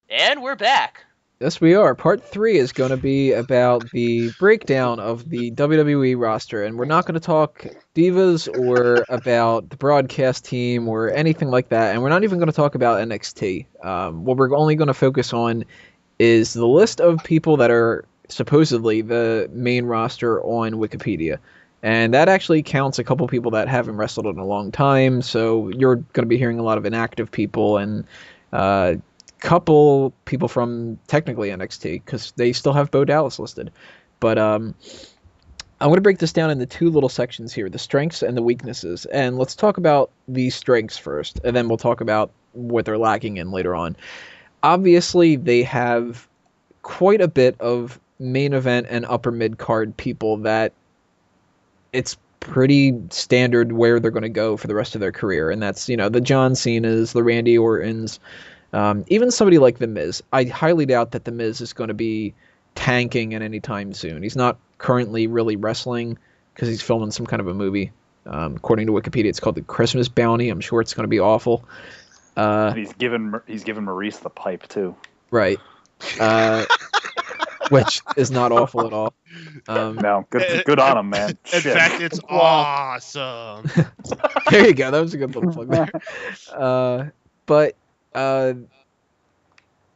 And we're back. Yes, we are. Part 3 is going to be about the breakdown of the WWE roster, and we're not going to talk divas or about the broadcast team or anything like that, and we're not even going to talk about NXT. What we're only going to focus on is the list of people that are supposedly the main roster on Wikipedia. And that actually counts a couple people that haven't wrestled in a long time, so you're going to be hearing a lot of inactive people and uh, people from technically NXT because they still have Bo Dallas listed. But I'm going to break this down into two little sections here, the strengths and the weaknesses. And let's talk about the strengths first, and then we'll talk about what they're lacking in later on. Obviously, they have quite a bit of main event and upper mid card people that it's pretty standard where they're going to go for the rest of their career. And that's, the John Cena's, the Randy Ortons, even somebody like The Miz. I highly doubt that The Miz is going to be tanking at any time soon. He's not currently really wrestling because he's filming some kind of a movie. According to Wikipedia, it's called The Christmas Bounty. I'm sure it's going to be awful. And he's given Maurice the pipe too. Right. Which is not awful at all. No, good on him, man. In fact, it's awesome. There you go. That was a good little plug there. But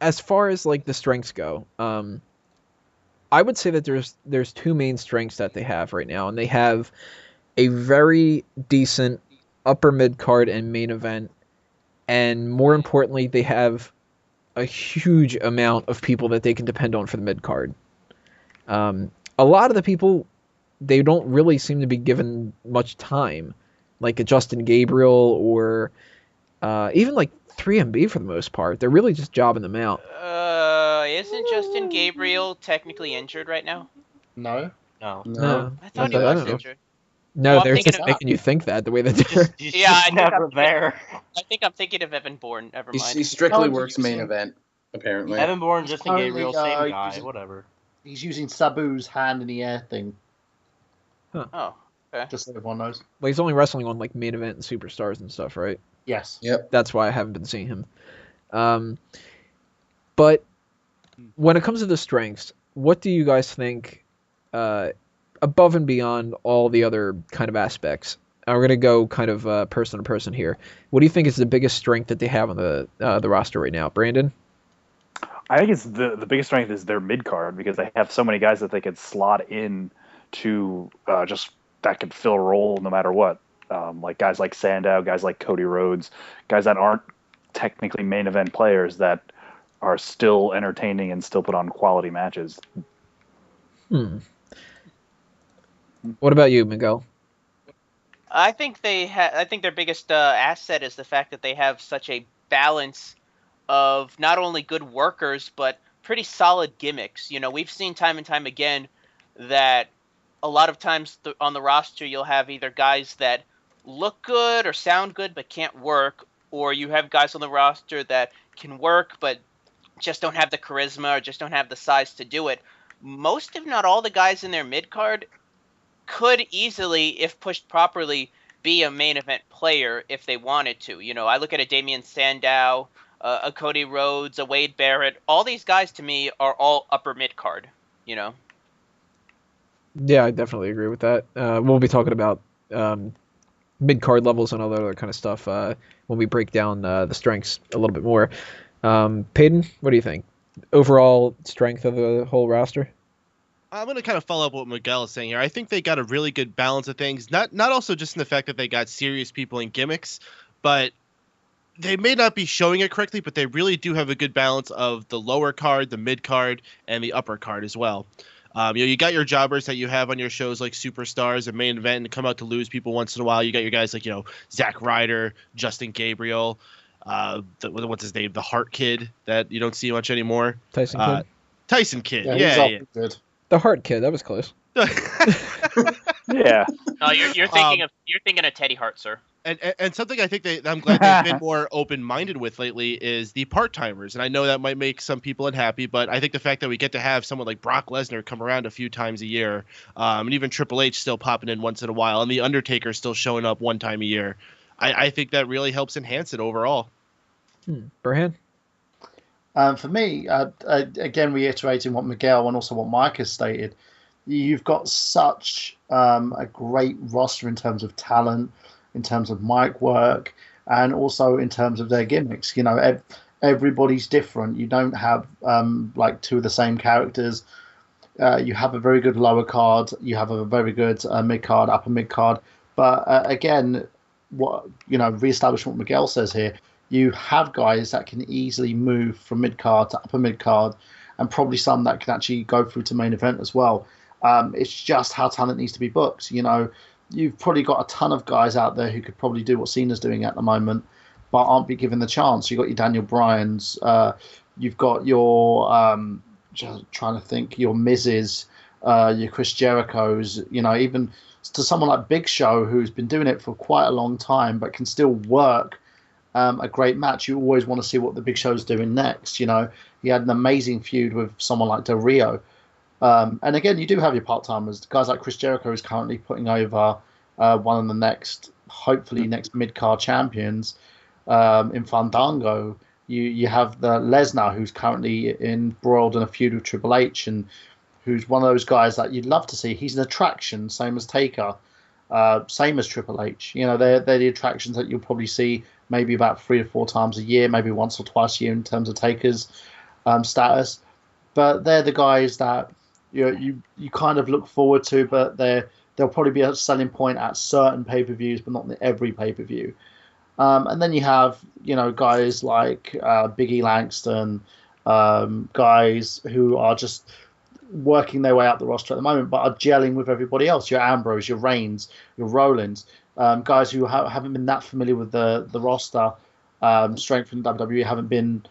as far as like the strengths go, I would say that there's two main strengths that they have right now, and they have a very decent upper mid card and main event, and more importantly, they have a huge amount of people that they can depend on for the mid card. A lot of the people, they don't really seem to be given much time, like a Justin Gabriel or even like 3MB for the most part. They're really just jobbing them out. Isn't Justin Gabriel technically injured right now? No. No. I thought he I was don't know. injured. No, Well, they're thinking just of- making you think that the way that they're. Yeah, I think never I'm- there. I think I'm thinking of Evan Bourne. Never He mind. strictly Oh, works main event, apparently. Evan Bourne, Justin Currently, Gabriel, same guy, using- whatever. He's using Sabu's hand in the air thing, Oh, okay. just so everyone knows. Well, he's only wrestling on like main event and superstars and stuff, right? Yes. Yep. That's why I haven't been seeing him. But when it comes to the strengths, what do you guys think above and beyond all the other kind of aspects? We're going to go kind of person to person here. What do you think is the biggest strength that they have on the roster right now? Brandon? I think it's the biggest strength is their mid card because they have so many guys that they could slot in to just that could fill a role no matter what. Like guys like Sandow, guys like Cody Rhodes, guys that aren't technically main event players that are still entertaining and still put on quality matches. What about you, Miguel? I think I think their biggest asset is the fact that they have such a balance of not only good workers but pretty solid gimmicks. We've seen time and time again that a lot of times on the roster you'll have either guys that look good or sound good but can't work, or you have guys on the roster that can work but just don't have the charisma or just don't have the size to do it. Most, if not all, the guys in their mid card could easily, if pushed properly, be a main event player if they wanted to. I look at a Damian Sandow, a Cody Rhodes, a Wade Barrett. All these guys to me are all upper mid card. Yeah, I definitely agree with that. We'll be talking about mid card levels and all that other kind of stuff when we break down the strengths a little bit more. Peyton, what do you think? Overall strength of the whole roster? I'm going to kind of follow up what Miguel is saying here. I think they got a really good balance of things. Not also just in the fact that they got serious people and gimmicks, but they may not be showing it correctly, but they really do have a good balance of the lower card, the mid card, and the upper card as well. You got your jobbers that you have on your shows like Superstars and Main Event and come out to lose people once in a while. You got your guys like, Zack Ryder, Justin Gabriel, what's his name? The Heart Kid that you don't see much anymore. Tyson Kidd? Tyson Kidd, he's yeah. awfully good. The Heart Kid, that was close. Yeah. No, you're thinking of Teddy Hart, sir. And something I think I'm glad they've been more open-minded with lately is the part-timers. And I know that might make some people unhappy, but I think the fact that we get to have someone like Brock Lesnar come around a few times a year, and even Triple H still popping in once in a while, and the Undertaker still showing up one time a year, I think that really helps enhance it overall. Burhan? For me, again, reiterating what Miguel and also what Mike has stated, you've got such a great roster in terms of talent, in terms of mic work, and also in terms of their gimmicks. Everybody's different. You don't have like two of the same characters. You have a very good lower card. You have a very good mid card, upper mid card. But again, what reestablishing what Miguel says here, you have guys that can easily move from mid card to upper mid card, and probably some that can actually go through to main event as well. It's just how talent needs to be booked. You've probably got a ton of guys out there who could probably do what Cena's doing at the moment, but aren't be given the chance. You've got your Daniel Bryans. You've got your just trying to think, your Miz's, your Chris Jericho's. Even to someone like Big Show, who's been doing it for quite a long time, but can still work a great match. You always want to see what the Big Show's doing next. He had an amazing feud with someone like Del Rio. And again, you do have your part-timers. Guys like Chris Jericho is currently putting over one of the hopefully next mid-card champions in Fandango. You have the Lesnar, who's currently embroiled in a feud with Triple H, and who's one of those guys that you'd love to see. He's an attraction, same as Taker, same as Triple H. They're the attractions that you'll probably see maybe about 3 or 4 times a year, maybe once or twice a year in terms of Taker's status. But they're the guys that you kind of look forward to, but they'll probably be a selling point at certain pay-per-views, but not every pay-per-view. And then you have, guys like Biggie Langston, guys who are just working their way up the roster at the moment, but are gelling with everybody else. Your Ambrose, your Reigns, your Rollins, guys who haven't been that familiar with the roster, strength from WWE, haven't been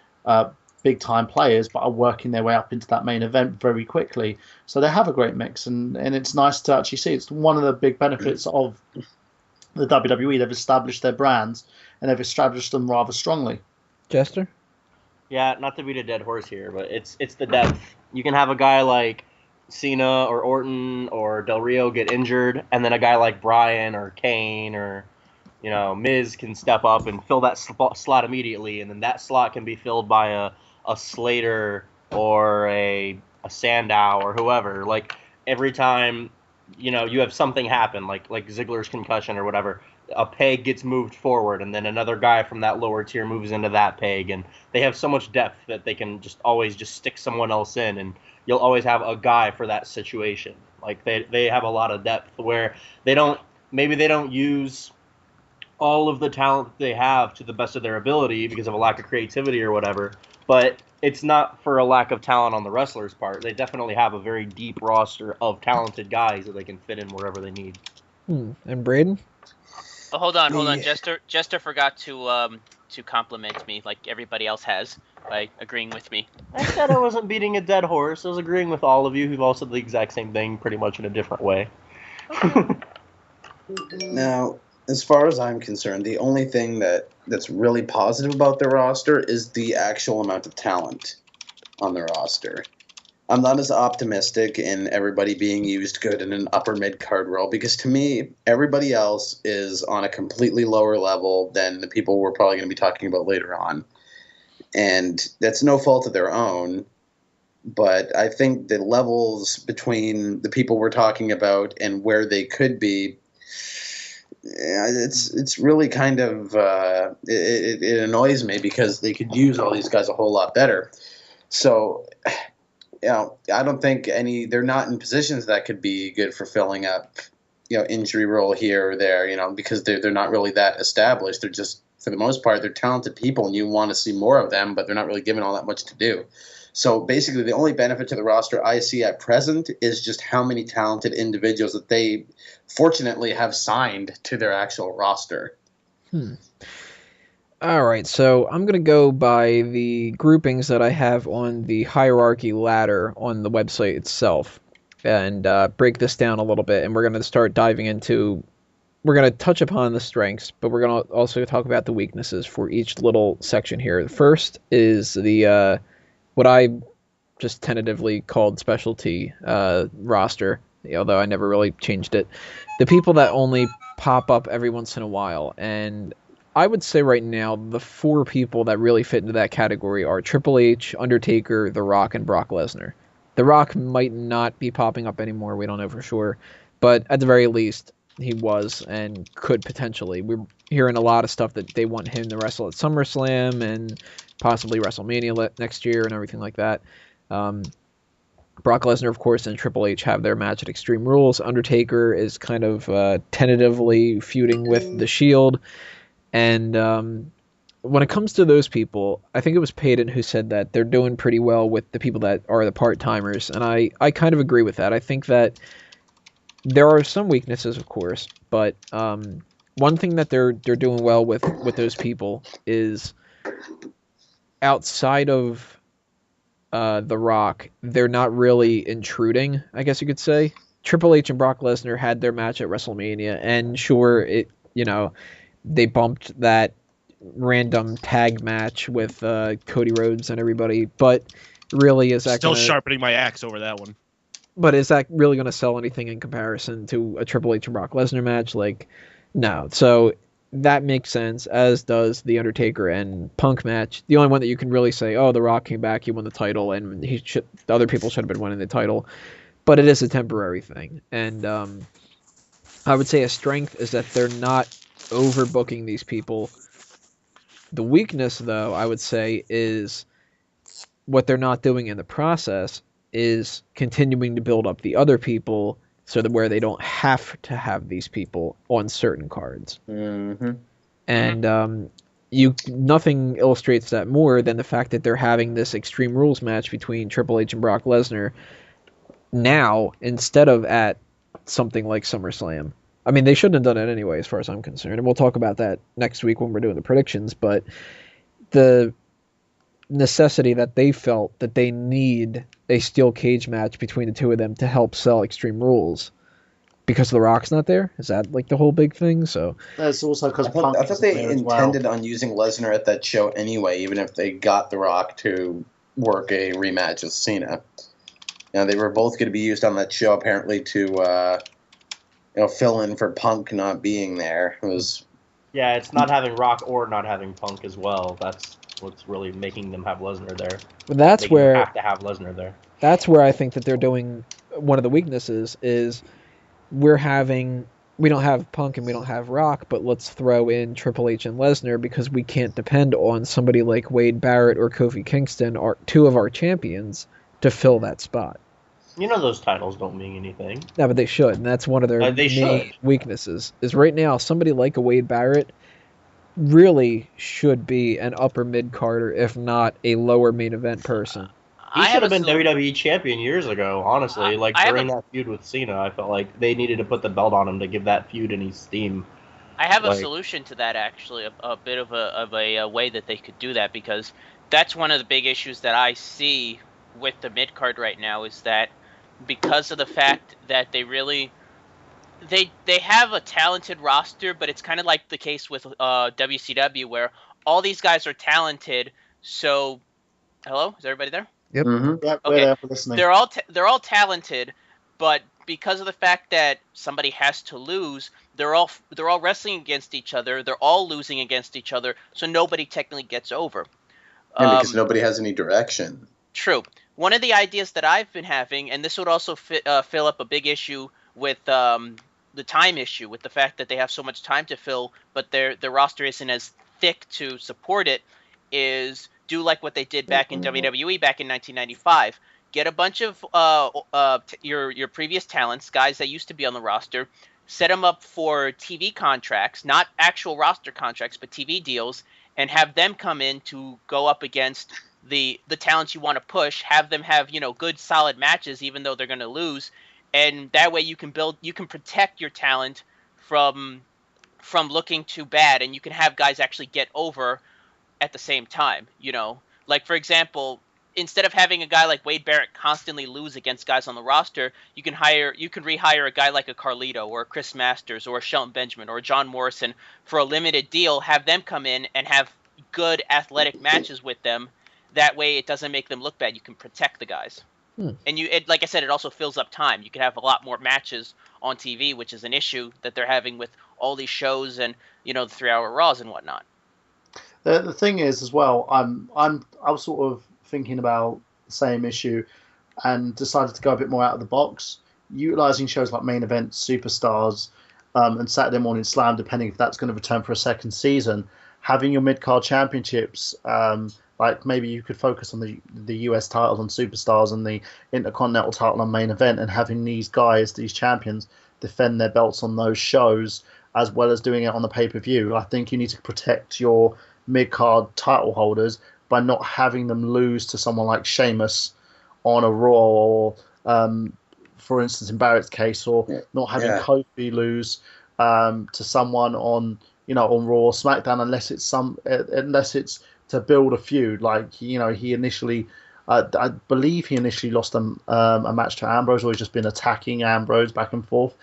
big-time players, but are working their way up into that main event very quickly. So they have a great mix, and it's nice to actually see. It's one of the big benefits of the WWE. They've established their brands, and they've established them rather strongly. Jester? Yeah, not to beat a dead horse here, but it's the depth. You can have a guy like Cena or Orton or Del Rio get injured, and then a guy like Bryan or Kane or Miz can step up and fill that slot immediately, and then that slot can be filled by a Slater or a Sandow or whoever. Like every time you have something happen, like Ziggler's concussion or whatever, a peg gets moved forward, and then another guy from that lower tier moves into that peg, and they have so much depth that they can always stick someone else in, and you'll always have a guy for that situation. Like they have a lot of depth where they don't use all of the talent that they have to the best of their ability because of a lack of creativity or whatever, but it's not for a lack of talent on the wrestlers' part. They definitely have a very deep roster of talented guys that they can fit in wherever they need. And Braden? Oh, hold on. Jester forgot to compliment me like everybody else has by agreeing with me. I said I wasn't beating a dead horse. I was agreeing with all of you who've all said the exact same thing, pretty much in a different way. Now, as far as I'm concerned, the only thing that's really positive about their roster is the actual amount of talent on the roster. I'm not as optimistic in everybody being used good in an upper mid-card role, because to me, everybody else is on a completely lower level than the people we're probably going to be talking about later on. And that's no fault of their own, but I think the levels between the people we're talking about and where they could be, it's really kind of it annoys me, because they could use all these guys a whole lot better. So I don't think they're not in positions that could be good for filling up injury role here or there, because they're not really that established. They're just, for the most part, they're talented people, and you want to see more of them, but they're not really given all that much to do. So basically, the only benefit to the roster I see at present is just how many talented individuals that they fortunately have signed to their actual roster. All right, so I'm going to go by the groupings that I have on the hierarchy ladder on the website itself and break this down a little bit, and we're going to start diving into... We're going to touch upon the strengths, but we're going to also talk about the weaknesses for each little section here. The first is the what I just tentatively called specialty roster, although I never really changed it. The people that only pop up every once in a while, and I would say right now the 4 people that really fit into that category are Triple H, Undertaker, The Rock, and Brock Lesnar. The Rock might not be popping up anymore. We don't know for sure, but at the very least, he was and could potentially. We're hearing a lot of stuff that they want him to wrestle at SummerSlam and possibly WrestleMania next year and everything like that. Brock Lesnar, of course, and Triple H have their match at Extreme Rules. Undertaker is kind of tentatively feuding with The Shield. And when it comes to those people, I think it was Peyton who said that they're doing pretty well with the people that are the part-timers. And I kind of agree with that. I think that there are some weaknesses, of course, but one thing that they're doing well with those people is outside of The Rock, they're not really intruding, I guess you could say. Triple H and Brock Lesnar had their match at WrestleMania, and sure, they bumped that random tag match with Cody Rhodes and everybody, but really is that still sharpening my axe over that one? But is that really going to sell anything in comparison to a Triple H and Brock Lesnar match? Like, no. So that makes sense, as does the Undertaker and Punk match. The only one that you can really say, oh, The Rock came back, he won the title, and the other people should have been winning the title. But it is a temporary thing. And I would say a strength is that they're not overbooking these people. The weakness, though, I would say, is what they're not doing in the process is continuing to build up the other people so that where they don't have to have these people on certain cards. Mm-hmm. And nothing illustrates that more than the fact that they're having this Extreme Rules match between Triple H and Brock Lesnar now instead of at something like SummerSlam. I mean, they shouldn't have done it anyway, as far as I'm concerned, and we'll talk about that next week when we're doing the predictions, but the necessity that they felt that they need a steel cage match between the two of them to help sell Extreme Rules because The Rock's not there? Is that like the whole big thing? So that's also because I thought they intended on using Lesnar at that show anyway, even if they got The Rock to work a rematch with Cena. Now, they were both going to be used on that show apparently to fill in for Punk not being there. Yeah, it's not having Rock or not having Punk as well. That's what's really making them have Lesnar there. But that's where have to have Lesnar there. That's where I think that they're doing one of the weaknesses is we don't have Punk and we don't have Rock, but let's throw in Triple H and Lesnar because we can't depend on somebody like Wade Barrett or Kofi Kingston, two of our champions, to fill that spot. You know those titles don't mean anything. No, but they should, and that's one of their main weaknesses. Is right now somebody like a Wade Barrett really should be an upper mid-carder, if not a lower main event person. He should have been WWE champion years ago, honestly. During that feud with Cena, I felt like they needed to put the belt on him to give that feud any steam. I have a solution to that, actually, a bit of a way that they could do that, because that's one of the big issues that I see with the mid-card right now, is that because of the fact that they really... They have a talented roster, but it's kind of like the case with WCW, where all these guys are talented. So, hello, is everybody there? Yep. Mm-hmm. Yep. Okay. There for listening. They're all talented, but because of the fact that somebody has to lose, they're all wrestling against each other. They're all losing against each other, so nobody technically gets over. Yeah, because nobody has any direction. True. One of the ideas that I've been having, and this would also fill up a big issue with the time issue, with the fact that they have so much time to fill, but their roster isn't as thick to support it, is do like what they did back in WWE back in 1995. Get a bunch of your previous talents, guys that used to be on the roster, set them up for TV contracts, not actual roster contracts, but TV deals, and have them come in to go up against the talents you want to push. Have them have good solid matches, even though they're going to lose. And that way you can protect your talent from looking too bad, and you can have guys actually get over at the same time. Like, for example, instead of having a guy like Wade Barrett constantly lose against guys on the roster, you can rehire a guy like a Carlito or a Chris Masters or a Shelton Benjamin or a John Morrison for a limited deal. Have them come in and have good athletic matches with them. That way it doesn't make them look bad. You can protect the guys. And like I said, it also fills up time. You can have a lot more matches on TV, which is an issue that they're having with all these shows and the 3-hour Raws and whatnot. The thing is, as well, I was sort of thinking about the same issue, and decided to go a bit more out of the box, utilizing shows like Main Event, Superstars, and Saturday Morning Slam, depending if that's going to return for a second season. Having your mid card championships, like maybe you could focus on the US title on Superstars and the Intercontinental title on Main Event, and having these guys, these champions, defend their belts on those shows as well as doing it on the pay-per-view. I think you need to protect your mid-card title holders by not having them lose to someone like Sheamus on a Raw, or for instance in Barrett's case, or not having Kofi lose to someone on Raw or SmackDown, unless it's to build a feud. Like he initially, I believe he initially lost a match to Ambrose, or he's just been attacking Ambrose back and forth.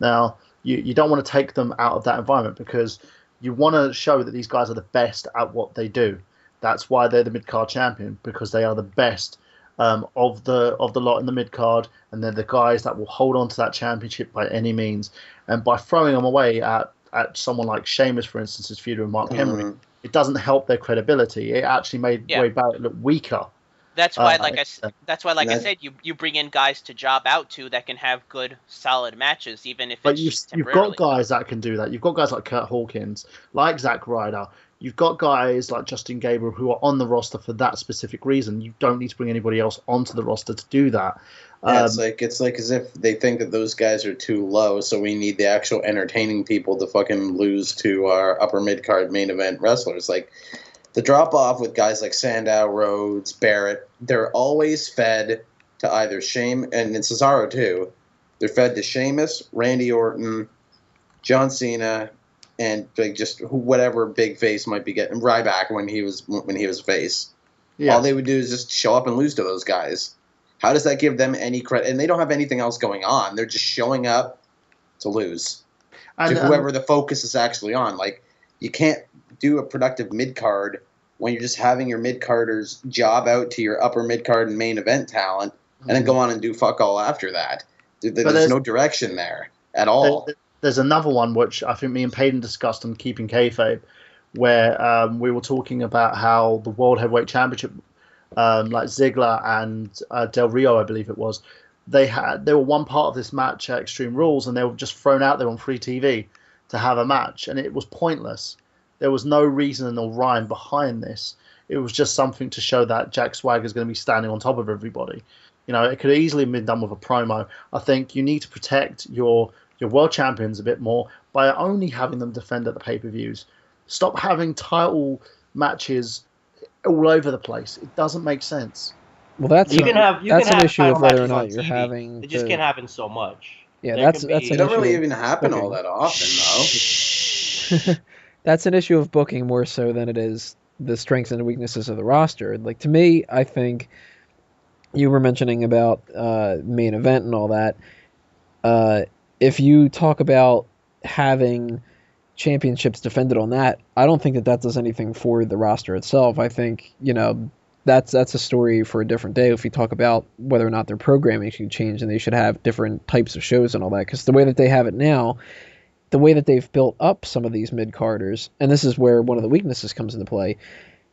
Now you don't want to take them out of that environment, because you want to show that these guys are the best at what they do. That's why they're the mid-card champion, because they are the best of the lot in the mid-card, and they're the guys that will hold on to that championship by any means. And by throwing them away at someone like Sheamus, for instance, his feud with Mark Henry, it doesn't help their credibility. It actually made Wade Barrett look weaker. That's why, I said, you bring in guys to job out to that can have good, solid matches, even if it's you've got guys that can do that. You've got guys like Kurt Hawkins, like Zack Ryder. You've got guys like Justin Gabriel who are on the roster for that specific reason. You don't need to bring anybody else onto the roster to do that. It's like as if they think that those guys are too low, so we need the actual entertaining people to fucking lose to our upper mid-card main event wrestlers. Like, the drop-off with guys like Sandow, Rhodes, Barrett, they're always fed to either and in Cesaro too, they're fed to Sheamus, Randy Orton, John Cena, and just whatever big face might be getting. Ryback when he was a face. Yeah. All they would do is just show up and lose to those guys. How does that give them any credit? And they don't have anything else going on. They're just showing up to lose to whoever the focus is actually on. Like, you can't do a productive mid-card when you're just having your mid-carders job out to your upper mid-card and main event talent, and then go on and do fuck all after that. There's no direction there at all. There's another one which I think me and Payton discussed on Keeping Kayfabe, where we were talking about how the World Heavyweight Championship, like Ziggler and Del Rio, I believe it was, they were one part of this match at Extreme Rules, and they were just thrown out there on free TV to have a match, and it was pointless. There was no reason or rhyme behind this. It was just something to show that Jack Swagger is going to be standing on top of everybody. It could easily have been done with a promo. I think you need to protect your world champions a bit more by only having them defend at the pay-per-views. Stop having title matches all over the place. It doesn't make sense. Well, that's an issue of whether or not you're TV. having. It just can't happen so much. Yeah, that's an issue. It don't really even happen all that often, though. That's an issue of booking more so than it is the strengths and weaknesses of the roster. Like, to me, I think you were mentioning about main event and all that. If you talk about having championships defended on that, I don't think that does anything for the roster itself. I think, that's a story for a different day if we talk about whether or not their programming should change and they should have different types of shows and all that. Because the way that they have it now, the way that they've built up some of these mid-carders, and this is where one of the weaknesses comes into play,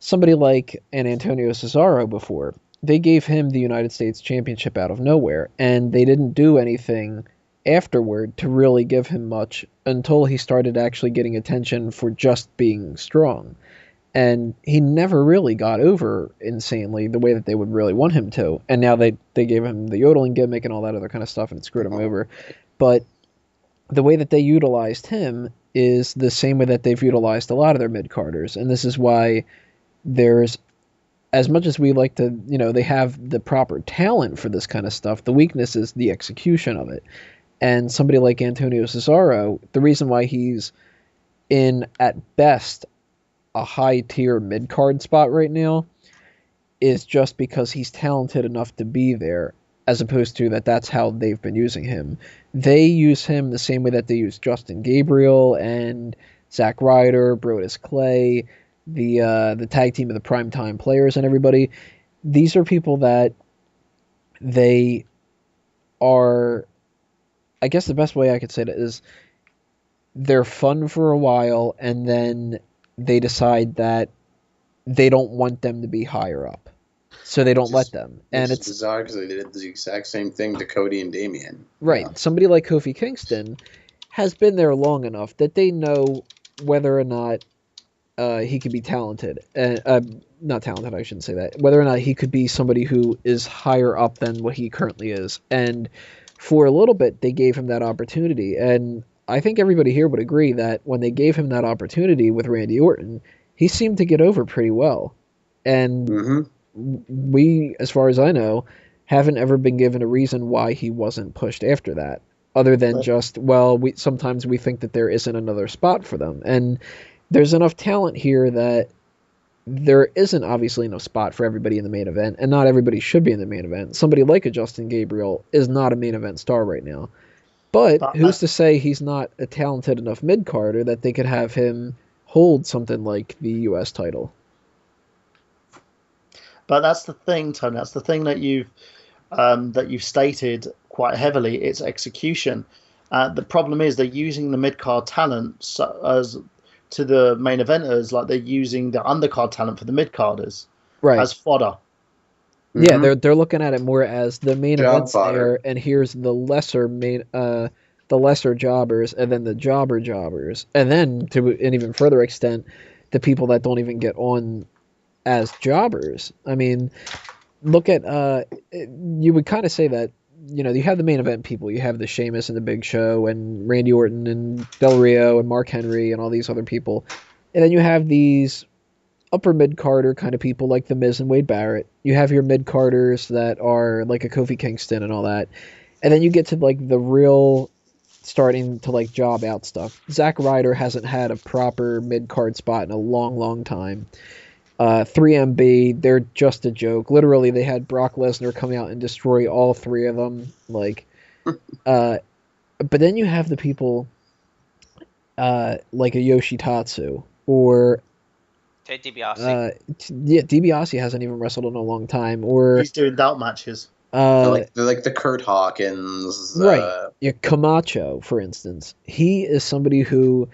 somebody like an Antonio Cesaro before, they gave him the United States Championship out of nowhere, and they didn't do anything afterward to really give him much until he started actually getting attention for just being strong. And he never really got over insanely the way that they would really want him to. And now they gave him the yodeling gimmick and all that other kind of stuff, and it screwed him over. But the way that they utilized him is the same way that they've utilized a lot of their mid-carders. And this is why there's, as much as we like to, they have the proper talent for this kind of stuff, the weakness is the execution of it. And somebody like Antonio Cesaro, the reason why he's in, at best, a high-tier mid-card spot right now is just because he's talented enough to be there, as opposed to that's how they've been using him. They use him the same way that they use Justin Gabriel and Zack Ryder, Brodus Clay, the tag team of the Primetime Players and everybody. These are people that they are, I guess the best way I could say it is, they're fun for a while, and then they decide that they don't want them to be higher up, so they don't let them. And it's bizarre because they did the exact same thing to Cody and Damian. right. Yeah. Somebody like Kofi Kingston has been there long enough that they know whether or not he could be talented. Not talented, I shouldn't say that. Whether or not he could be somebody who is higher up than what he currently is. And for a little bit, they gave him that opportunity. And I think everybody here would agree that when they gave him that opportunity with Randy Orton, he seemed to get over pretty well. And we, as far as I know, haven't ever been given a reason why he wasn't pushed after that, other than just, well, sometimes we think that there isn't another spot for them. And there's enough talent here that there isn't obviously no spot for everybody in the main event, and not everybody should be in the main event. Somebody like a Justin Gabriel is not a main event star right now. But who's to say he's not a talented enough mid-carder that they could have him hold something like the U.S. title? But that's the thing, Tony. That's the thing that you've stated quite heavily. It's execution. The problem is they're using the mid-card talent as to the main eventers like they're using the undercard talent for the mid-carders as fodder. Yeah, they're looking at it more as the main event's there, and here's the lesser jobbers, and then the jobbers, and then to an even further extent, the people that don't even get on as jobbers. I mean, look at you would kind of say that, you know, you have the main event people, you have the Sheamus and the Big Show and Randy Orton and Del Rio and Mark Henry and all these other people, and then you have these upper mid-carder kind of people like The Miz and Wade Barrett. You have your mid-carders that are like a Kofi Kingston and all that, and then you get to like the real starting to like job out stuff. Zack Ryder hasn't had a proper mid-card spot in a long time. 3MB, they're just a joke. Literally, they had Brock Lesnar come out and destroy all three of them. Like, but then you have the people like a Yoshitatsu or Ted DiBiase. DiBiase hasn't even wrestled in a long time. Or he's doing doubt matches. They're like the Kurt Hawkins. Right. Yeah, Camacho, for instance. He is somebody who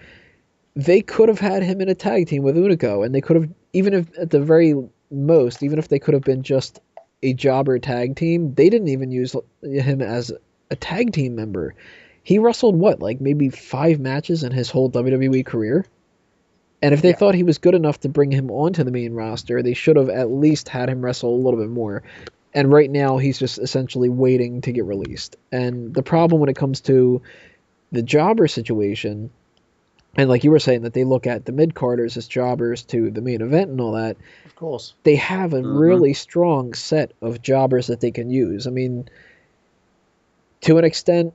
they could have had him in a tag team with Unico, and they could have, even if at the very most, even if they could have been just a jobber tag team, they didn't even use him as a tag team member. He wrestled, like maybe 5 matches in his whole WWE career? And if they thought he was good enough to bring him onto the main roster, they should have at least had him wrestle a little bit more. And right now, he's just essentially waiting to get released. And the problem when it comes to the jobber situation, and like you were saying, that they look at the mid-carders as jobbers to the main event and all that. Of course. They have a really strong set of jobbers that they can use. I mean, to an extent,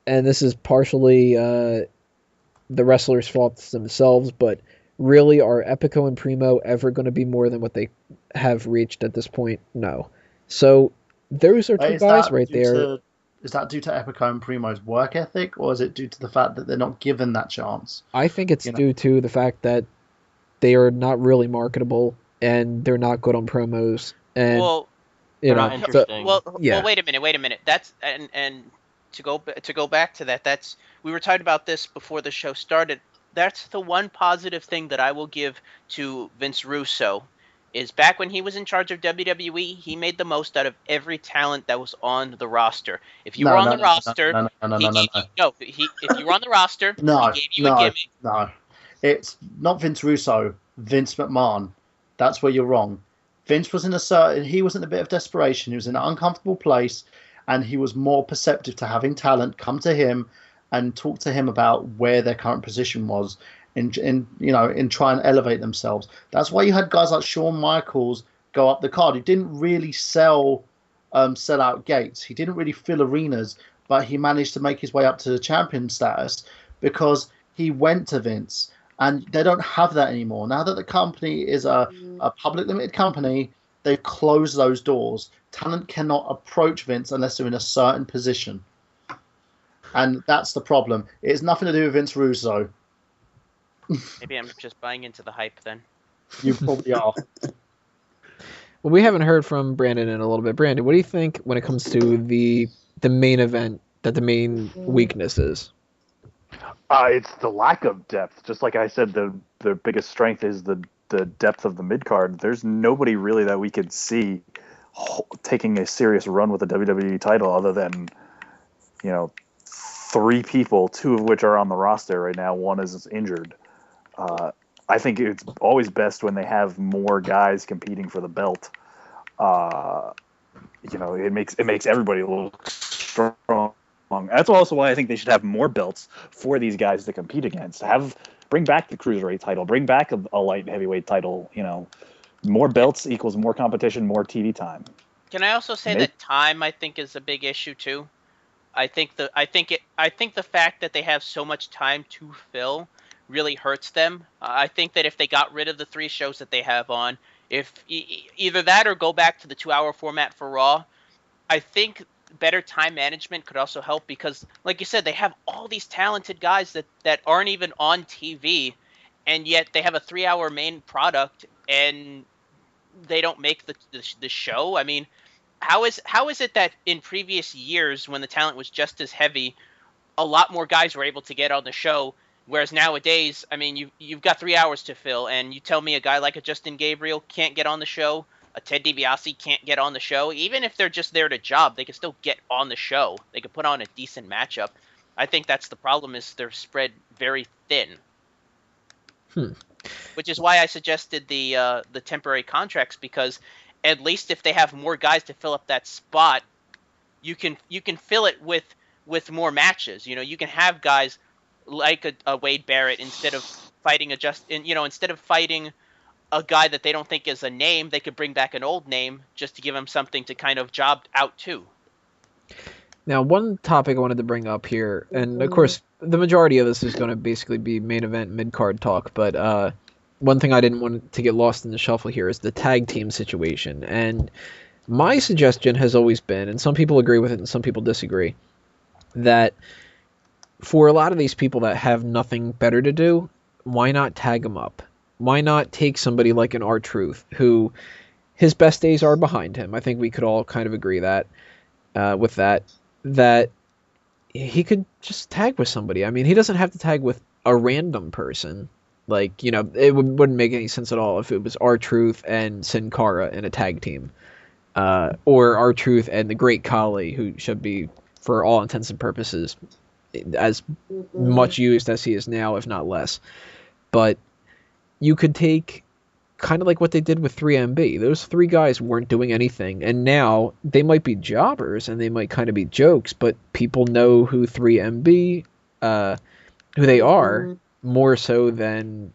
and this is partially the wrestlers' faults themselves, but really, are Epico and Primo ever going to be more than what they have reached at this point? No. So those are two guys right there. Is that due to Epico and Primo's work ethic, or is it due to the fact that they're not given that chance? I think it's due to the fact that they are not really marketable and they're not good on promos. And they're not interesting. Well, wait a minute. That's and to go back to that. We were talking about this before the show started. That's the one positive thing that I will give to Vince Russo, is back when he was in charge of WWE, he made the most out of every talent that was on the roster. If you were on the roster, if you were on the roster, he gave you a gimmick. No, it's not Vince Russo, Vince McMahon. That's where you're wrong. Vince was he was in a bit of desperation. He was in an uncomfortable place, and he was more perceptive to having talent come to him and talk to him about where their current position was in try and elevate themselves. That's why you had guys like Shawn Michaels go up the card. He didn't really sell out gates. He didn't really fill arenas, but he managed to make his way up to the champion status because he went to Vince. And they don't have that anymore. Now that the company is a public limited company, they've closed those doors. Talent cannot approach Vince unless they're in a certain position. And that's the problem. It has nothing to do with Vince Russo. Maybe I'm just buying into the hype then. You probably are. Well, we haven't heard from Brandon in a little bit. Brandon, what do you think when it comes to the main event that the main weakness is? It's the lack of depth. Just like I said, the biggest strength is the depth of the mid card. There's nobody really that we could see taking a serious run with the WWE title other than, 3 people, 2 of which are on the roster right now. One is injured. I think it's always best when they have more guys competing for the belt. It makes everybody look strong. That's also why I think they should have more belts for these guys to compete against. Bring back the cruiserweight title, bring back a light heavyweight title. More belts equals more competition, more TV time. Can I also say that time, I think, is a big issue too? I think the fact that they have so much time to fill really hurts them. I think that if they got rid of the 3 shows that they have on, if either that or go back to the 2-hour format for Raw, I think better time management could also help because, like you said, they have all these talented guys that aren't even on TV, and yet they have a 3-hour main product and they don't make the show. I mean, how is it that in previous years when the talent was just as heavy, a lot more guys were able to get on the show, whereas nowadays, I mean, you've got 3 hours to fill, and you tell me a guy like a Justin Gabriel can't get on the show, a Ted DiBiase can't get on the show. Even if they're just there to job, they can still get on the show. They can put on a decent matchup. I think that's the problem, is they're spread very thin. Which is why I suggested the temporary contracts, because at least if they have more guys to fill up that spot, you can fill it with more matches. You can have guys like a Wade Barrett instead of fighting instead of fighting a guy that they don't think is a name, they could bring back an old name just to give him something to kind of job out too. Now, one topic I wanted to bring up here, and of course, the majority of this is going to basically be main event mid-card talk, but one thing I didn't want to get lost in the shuffle here is the tag team situation. And my suggestion has always been, and some people agree with it and some people disagree, that for a lot of these people that have nothing better to do, why not tag them up? Why not take somebody like an R-Truth, who his best days are behind him? I think we could all kind of agree that that he could just tag with somebody. I mean, he doesn't have to tag with a random person. Like, it wouldn't make any sense at all if it was R-Truth and Sin Cara in a tag team. Or R-Truth and the Great Khali, who should be, for all intents and purposes, as much used as he is now, if not less. But you could take kind of like what they did with 3MB. Those 3 guys weren't doing anything, and now they might be jobbers and they might kind of be jokes, but people know who 3MB, who they are, more so than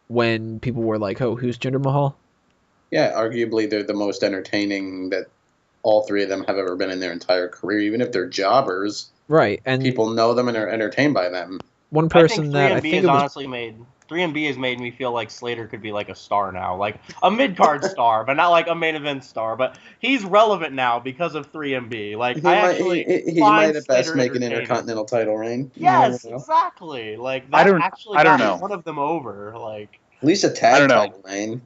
when people were like, oh, who's Jinder Mahal? Yeah, arguably they're the most entertaining that all 3 of them have ever been in their entire career, even if they're jobbers. Right, and people know them and are entertained by them. One person that I think honestly made 3MB has made me feel like Slater could be like a star now, like a mid-card star, but not like a main event star. But he's relevant now because of 3MB. Like he might at best make an Intercontinental title reign. Yes, exactly. Like that actually got one of them over. Like at least a tag title reign.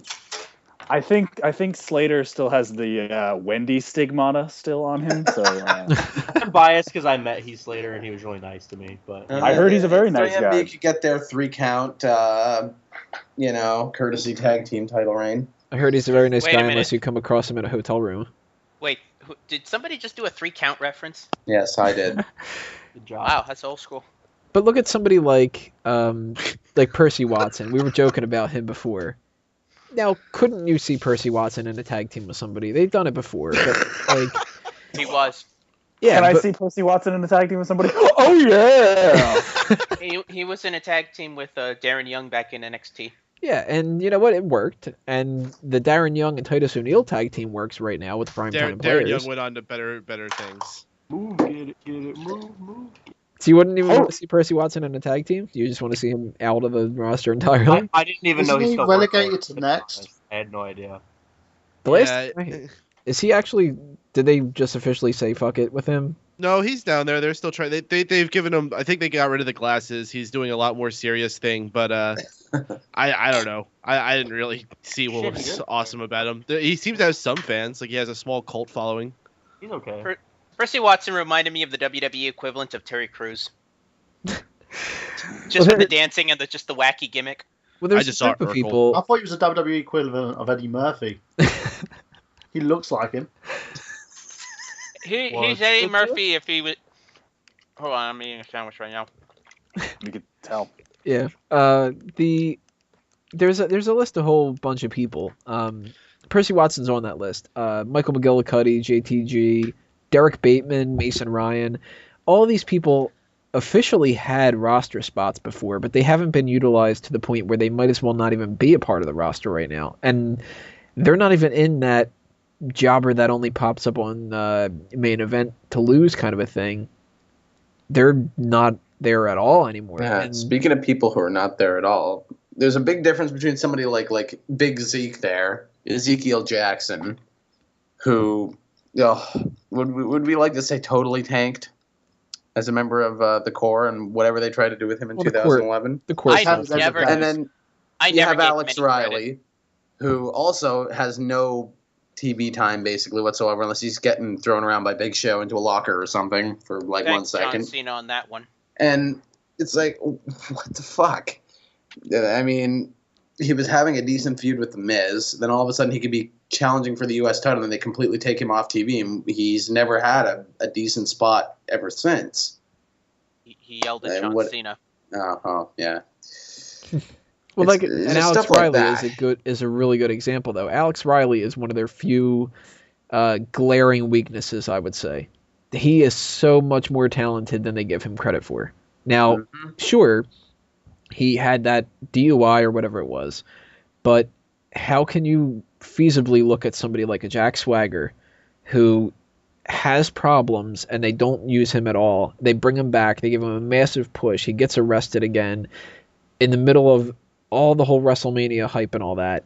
I think Slater still has the Wendy stigmata still on him. So I'm biased because I met Heath Slater and he was really nice to me. But I heard he's a very nice guy. 3MB could get their 3 count, courtesy tag team title reign. I heard he's a very nice guy unless you come across him in a hotel room. Wait, did somebody just do a 3 count reference? Yes, I did. Good job. Wow, that's old school. But look at somebody like Percy Watson. We were joking about him before. Now, couldn't you see Percy Watson in a tag team with somebody? They've done it before, but like he was. Yeah, Can I see Percy Watson in a tag team with somebody? Oh yeah. he was in a tag team with Darren Young back in NXT. Yeah, and you know what? It worked. And the Darren Young and Titus O'Neil tag team works right now with Primetime Players. Darren Young went on to better things. Move, get it, move. So you wouldn't even want to see Percy Watson in a tag team? You just want to see him out of the roster entirely? I didn't even know he still relegated to next. I had no idea. The last is he actually? Did they just officially say fuck it with him? No, he's down there. They're still trying. They've given him. I think they got rid of the glasses. He's doing a lot more serious thing. But I don't know. I didn't really see what was awesome about him. He seems to have some fans. Like he has a small cult following. He's okay. Percy Watson reminded me of the WWE equivalent of Terry Crews. Just Well, for the dancing and just the wacky gimmick. Well, there's I just a group saw of Urkel. people. I thought he was a WWE equivalent of Eddie Murphy. He looks like him. He's What's Eddie the Murphy if he was. Hold on, I'm eating a sandwich right now. You could tell. Yeah. There's a list, a whole bunch of people. Percy Watson's on that list. Michael McGillicuddy, JTG, Derek Bateman, Mason Ryan. All these people officially had roster spots before, but they haven't been utilized to the point where they might as well not even be a part of the roster right now. And they're not even in that jobber that only pops up on main event to lose kind of a thing. They're not there at all anymore. Yeah, And speaking of people who are not there at all, there's a big difference between somebody like Big Zeke there, Ezekiel Jackson, who would we like to say totally tanked as a member of the core and whatever they tried to do with him in 2011. the court I stuff. never. And then I you never have gave him Alex any credit. Riley, who also has no TV time basically whatsoever, unless he's getting thrown around by Big Show into a locker or something for like 1 Thanks, John second. Cena on that one. And it's like, what the fuck? I mean, he was having a decent feud with The Miz. Then all of a sudden he could be challenging for the U.S. title, and they completely take him off TV. And he's never had a decent spot ever since. He yelled at John Cena. Oh, yeah. Well, It's and just Alex stuff like Riley that. is a really good example, though. Alex Riley is one of their few glaring weaknesses, I would say. He is so much more talented than they give him credit for. Now, sure, he had that DUI or whatever it was, but how can you feasibly look at somebody like a Jack Swagger who has problems and they don't use him at all? They bring him back, they give him a massive push, he gets arrested again in the middle of all the whole WrestleMania hype and all that,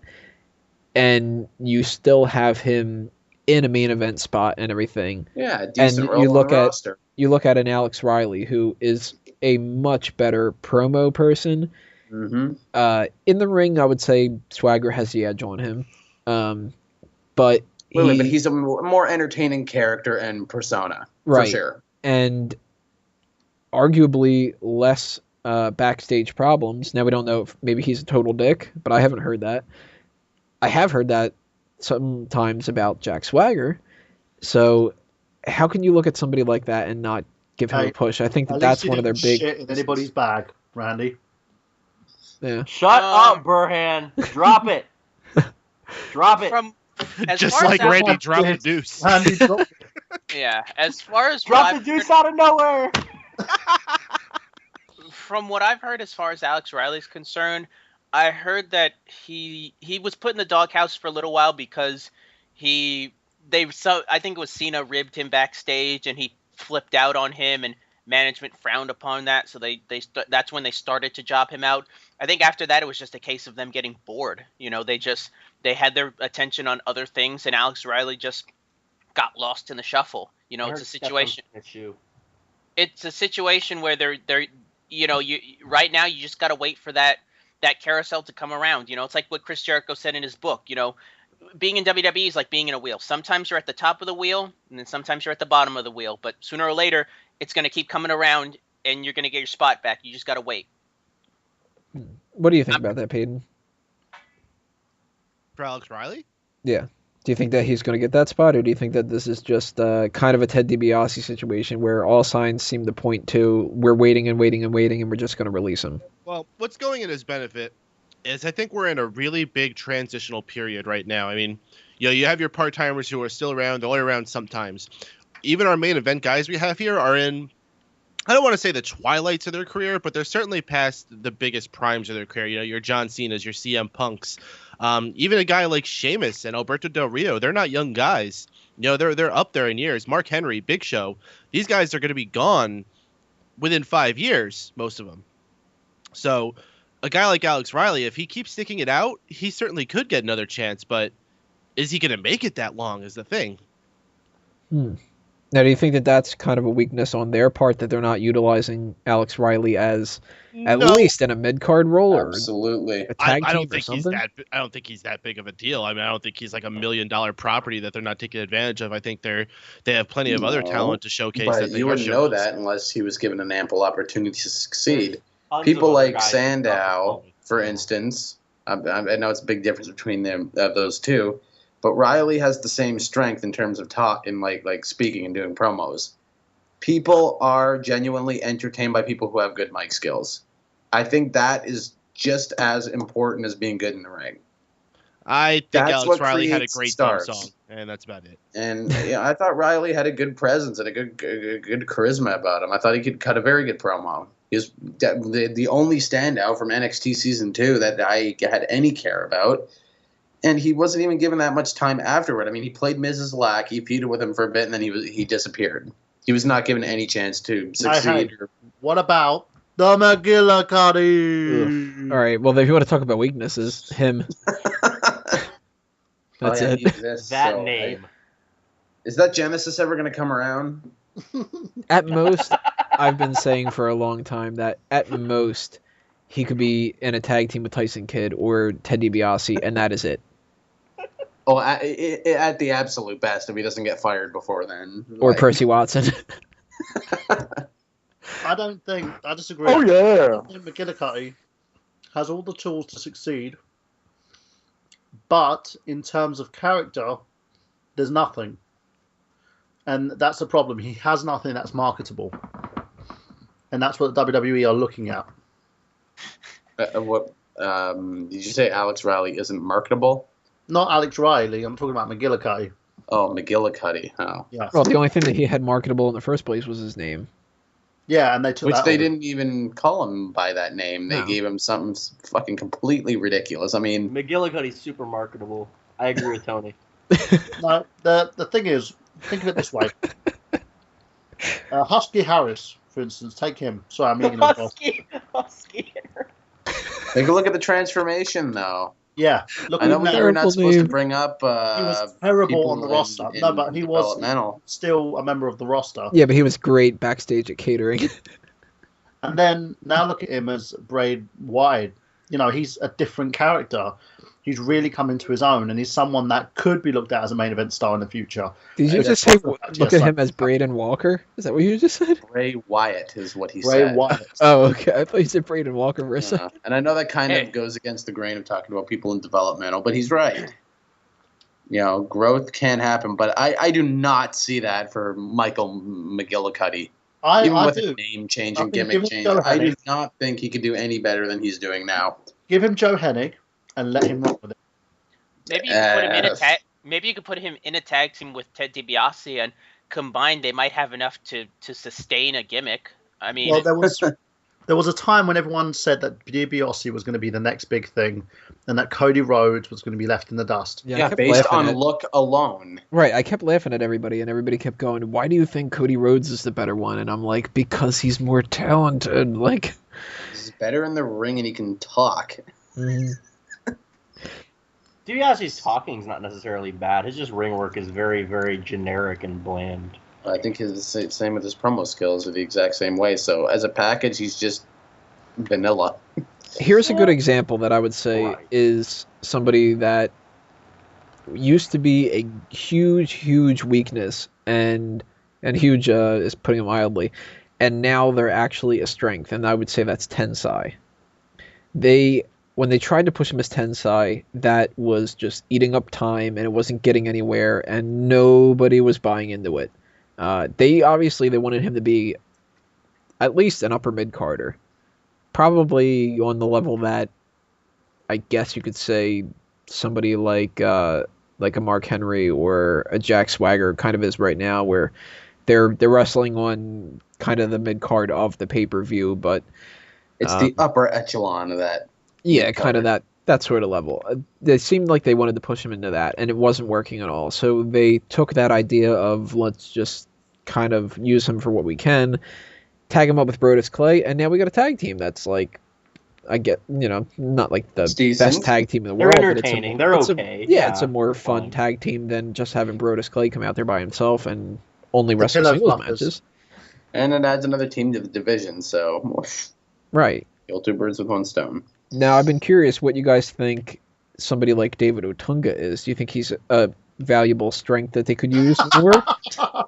and you still have him in a main event spot and everything. Yeah, decent and role you on look the at roster. you look at an Alex Riley who is a much better promo person. Mm-hmm. In the ring, I would say Swagger has the edge on him, but he's a more entertaining character and persona, right, for sure. And arguably less backstage problems. Now we don't know if maybe he's a total dick, but I haven't heard that. I have heard that sometimes about Jack Swagger. So how can you look at somebody like that and not give him a push? I think that's one of their big shit in anybody's bag, Randy. Yeah. Shut up, Burhan. Drop it. Drop it. Just like Randy dropped the deuce. Randy dropped it. Yeah, as far as Drop the deuce out of nowhere. From what I've heard, as far as Alex Riley's concerned, I heard that he was put in the doghouse for a little while because I think it was Cena ribbed him backstage and he flipped out on him and management frowned upon that, so that's when they started to job him out. I think after that it was just a case of them getting bored. You know, they had their attention on other things and Alex Riley just got lost in the shuffle. You know, it's a situation. It's a situation where they're right now you just got to wait for that carousel to come around. You know, it's like what Chris Jericho said in his book. You know, being in WWE is like being in a wheel. Sometimes you're at the top of the wheel, and then sometimes you're at the bottom of the wheel. But sooner or later, it's going to keep coming around, and you're going to get your spot back. You just got to wait. What do you think about that, Peyton? For Alex Riley? Yeah. Do you think that he's going to get that spot, or do you think that this is just kind of a Ted DiBiase situation where all signs seem to point to we're waiting and waiting and waiting, and we're just going to release him? Well, what's going in his benefit is I think we're in a really big transitional period right now. I mean, you have your part-timers who are still around, they're only around sometimes. Even our main event guys we have here are in, I don't want to say the twilights of their career, but they're certainly past the biggest primes of their career. You know, your John Cena's, your CM Punks. Even a guy like Sheamus and Alberto Del Rio, they're not young guys. You know, they're up there in years. Mark Henry, Big Show, these guys are going to be gone within 5 years, most of them. So a guy like Alex Riley, if he keeps sticking it out, he certainly could get another chance, but is he going to make it that long is the thing. Now, do you think that that's kind of a weakness on their part that they're not utilizing Alex Riley as at No. least in a mid-card role or Absolutely. a tag I team don't or think he's something? I don't think he's that big of a deal. I mean, I don't think he's like $1 million property that they're not taking advantage of. I think they have plenty of other No, talent to showcase But that they you are wouldn't know showcasing. that unless he was given an ample opportunity to succeed. Tons People of other like guys Sandow, who for instance, I know it's a big difference between them, those two, but Riley has the same strength in terms of talk and like speaking and doing promos. People are genuinely entertained by people who have good mic skills. I think that is just as important as being good in the ring. I think That's Alex what Riley had a creates great stars. theme song, and that's about it. And I thought Riley had a good presence and a good charisma about him. I thought he could cut a very good promo. He was the only standout from NXT Season 2 that I had any care about. And he wasn't even given that much time afterward. I mean, he played Mrs. Lackey, feuded with him for a bit, and then he disappeared. He was not given any chance to succeed. What about the McGillicuddy? All right, well, if you want to talk about weaknesses, him. That's He it. exists, that so, name. is that Genesis ever going to come around? At most, I've been saying for a long time that at most he could be in a tag team with Tyson Kidd or Ted DiBiase, and that is it. Oh, at the absolute best, if he doesn't get fired before then. Or Percy Watson. I disagree. Oh yeah. I think McGillicuddy has all the tools to succeed, but in terms of character, there's nothing. And that's the problem. He has nothing that's marketable. And that's what the WWE are looking at. What did you say? Alex Riley isn't marketable? Not Alex Riley. I'm talking about McGillicuddy. Oh, McGillicuddy. Oh, Yeah. Well, the only thing that he had marketable in the first place was his name. Yeah, and they took which that they over. didn't even call him by that name. They No. gave him something fucking completely ridiculous. I mean, McGillicuddy's super marketable. I agree with Tony. No, the thing is, think of it this way. Husky Harris, for instance, take him. Sorry, I'm eating him. Husky. take a look at the transformation, though. Yeah, look I know at we him. were not supposed to name. bring up. He was terrible on the roster. No, but he was still a member of the roster. Yeah, but he was great backstage at catering. And then now look at him as Bray Wyatt. You know, he's a different character. He's really come into his own, and he's someone that could be looked at as a main event star in the future. Did you And just that's say the fact, look yes, at him as Braden Walker? Is that what you just said? Bray Wyatt is what he Bray said. Wyatt. Oh, okay. I thought you said Braden Walker for a second. And I know that kind Hey. of goes against the grain of talking about people in developmental, but he's right. You know, growth can happen, but I do not see that for Michael McGillicuddy. Even I with do. a name change I and think gimmick give change, him Joe I do Hennig. not think he could do any better than he's doing now. Give him Joe Hennig and let him run with it. Maybe you could put him in a tag. Maybe you could put him in a tag team with Ted DiBiase, and combined they might have enough to sustain a gimmick. I mean, Well, there was a time when everyone said that DiBiase was going to be the next big thing, and that Cody Rhodes was going to be left in the dust. I Yeah, kept based laughing on at- look alone. Right, I kept laughing at everybody, and everybody kept going, "Why do you think Cody Rhodes is the better one?" And I'm like, "Because he's more talented." Like, He's better in the ring and he can talk. DiBiase's talking is not necessarily bad. His just ring work is very, very generic and bland. I think his same with his promo skills are the exact same way. So as a package, he's just vanilla. here's a good example that I would say Right. is somebody that used to be a huge weakness and huge is putting it mildly, and now they're actually a strength, and I would say that's Tensai. When they tried to push him as Tensai, that was just eating up time, and it wasn't getting anywhere, and nobody was buying into it. They wanted him to be at least an upper mid-carder. Probably on the level that I guess you could say somebody like a Mark Henry or a Jack Swagger kind of is right now, where they're wrestling on kind of the mid-card of the pay-per-view, but It's the upper echelon of that. yeah, kind of that sort of level. It seemed like they wanted to push him into that, and it wasn't working at all. So they took that idea of let's just kind of use him for what we can, tag him up with Brodus Clay, and now we got a tag team that's like, I get, not like the It's decent. best tag team in the They're world. entertaining. But They're it's okay. it's a more fun fine. tag team than just having Brodus Clay come out there by himself and only wrestle pillow singles fluffers. matches. And it adds another team to the division, so Right. kill two birds with one stone. Now, I've been curious what you guys think somebody like David Otunga is. Do you think he's a valuable strength that they could use more?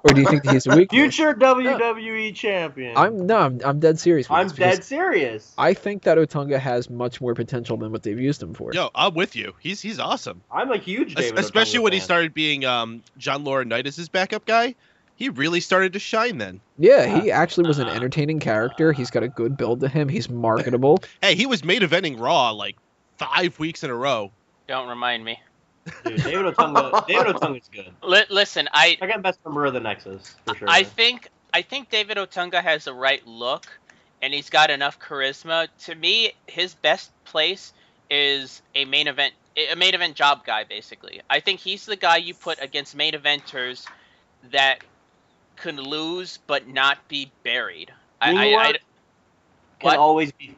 Or do you think that he's a weakness? Future WWE champion. I'm dead serious with I'm this because dead serious. I think that Otunga has much more potential than what they've used him for. Yo, I'm with you. He's awesome. I'm a huge David Especially Otunga when he fan. started being John Laurinaitis' backup guy. He really started to shine then. Yeah, he actually was an entertaining character. He's got a good build to him. He's marketable. Hey, he was main eventing Raw like 5 weeks in a row. Don't remind me. Dude, David Otunga's good. Listen, Second best member of the Nexus, for sure. I think David Otunga has the right look, and he's got enough charisma. To me, his best place is a main event job guy. Basically, I think he's the guy you put against main eventers that can lose but not be buried.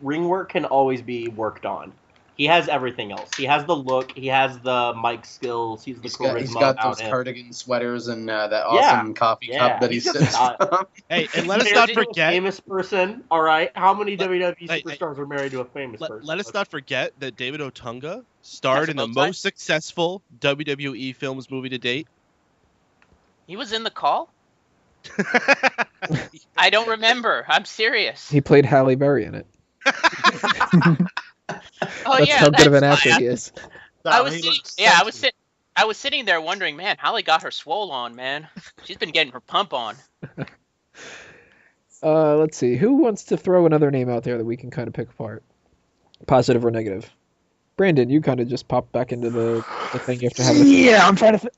Ring work can always be worked on. He has everything else. He has the look. He has the mic skills. He's charisma. He's got about those him. cardigan sweaters and that awesome coffee cup that he He's sits got- on. Hey, and let us Married not to a forget. famous person. All right, how many WWE Hey, superstars were married to a famous person? Let us not forget that David Otunga starred in the That's a bow tie? most successful WWE Films movie to date. He was in the call. I don't remember. I'm serious. He played Halle Berry in it. Oh That's yeah, how good of an that's actor fine. he is. I was sitting there wondering, man, Holly got her swole on, man. She's been getting her pump on. Let's see. Who wants to throw another name out there that we can kind of pick apart? Positive or negative? Brandon, you kind of just popped back into the thing after having. Yeah, I'm trying to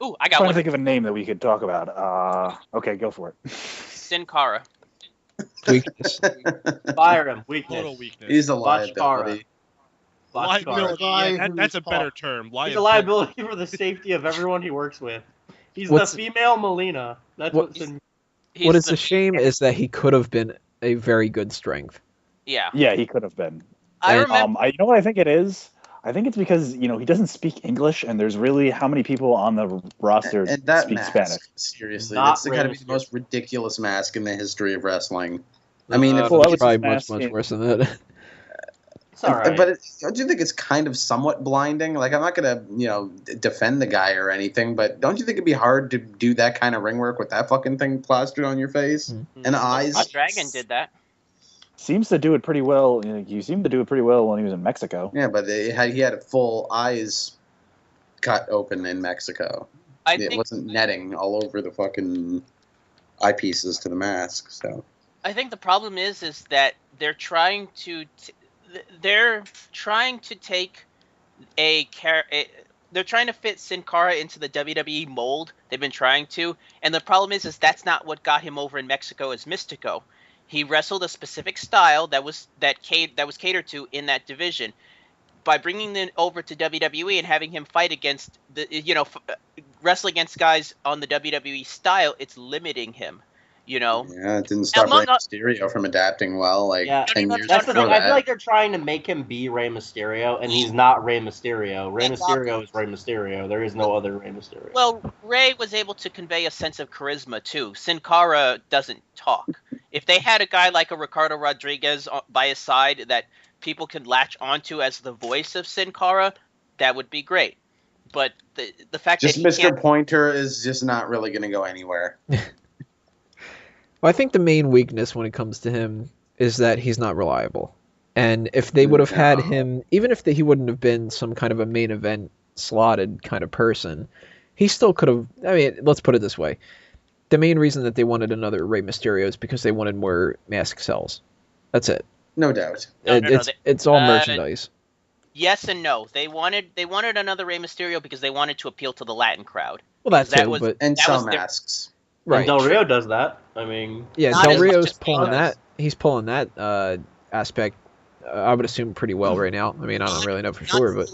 Ooh, I got one. think of a name that we could talk about. Okay, go for it. Sin Cara. Weakness. Fire him. Weakness. Total weakness. He's a Botchkara. liability. Liability. Guy Yeah, that's a who's better hot. term. He's a liability for the safety of everyone he works with. He's What's- the female Melina. That's what- what's in. He's What is the- a shame is that he could have been a very good strength. Yeah. Yeah, he could have been. I remember. You know what I think it is? I think it's because he doesn't speak English, and there's really how many people on the roster And that speak mask, Spanish. seriously, Not that's got to be Rey the most ridiculous mask in the history of wrestling. I mean, Well, that it's was probably his much mask in- worse than that. It's all right. But don't you think it's kind of somewhat blinding? Like, I'm not gonna, defend the guy or anything, but don't you think it'd be hard to do that kind of ring work with that fucking thing plastered on your face and eyes? Dragon did that. Seems to do it pretty well. You seem to do it pretty well when he was in Mexico. Yeah, but he had full eyes cut open in Mexico. I It think wasn't netting all over the fucking eyepieces to the mask. So the problem is that they're trying to take they're trying to fit Sin Cara into the WWE mold. They've been trying to, and the problem is that's not what got him over in Mexico as Mystico. He wrestled a specific style that was catered to in that division. By bringing him over to WWE and having him fight against wrestle against guys on the WWE style, it's limiting him. yeah, it didn't stop Among Rey Mysterio from adapting well. Like Yeah. 10 years That's the before thing. I that. feel like they're trying to make him be Rey Mysterio, and he's not Rey Mysterio. Rey Exactly. Mysterio is Rey Mysterio. There is no other Rey Mysterio. Well, Ray was able to convey a sense of charisma too. Sin Cara doesn't talk. If they had a guy like a Ricardo Rodriguez by his side that people could latch onto as the voice of Sin Cara, that would be great. But the fact Just that he Mr. can't, Pointer is just not really going to go anywhere. Well, I think the main weakness when it comes to him is that he's not reliable. And if they would have had him, even if he wouldn't have been some kind of a main event slotted kind of person, he still could have. I mean, let's put it this way. The main reason that they wanted another Rey Mysterio is because they wanted more mask sells. That's it. No doubt. No, It's all merchandise. yes and no. They wanted another Rey Mysterio because they wanted to appeal to the Latin crowd. Well, that that too, was- but And That some was their- masks. right. And Del Rio does that. I mean, Yeah, Not Del as much Rio's as pulling Thanos. that. He's pulling that aspect. I would assume pretty well right now. I mean, I don't really know for sure, but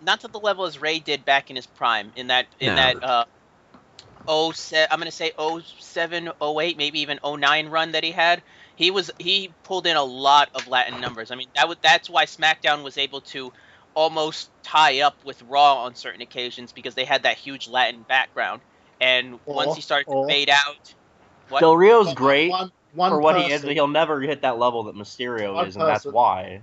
Not to the level as Ray did back in his prime. I'm gonna say 07, 08, maybe even 09 run that he had. He pulled in a lot of Latin numbers. I mean, that's why SmackDown was able to almost tie up with Raw on certain occasions because they had that huge Latin background. and once he started to fade out, Del Rio's great one for what he is, person- but he'll never hit that level that Mysterio One is, and that's person. why.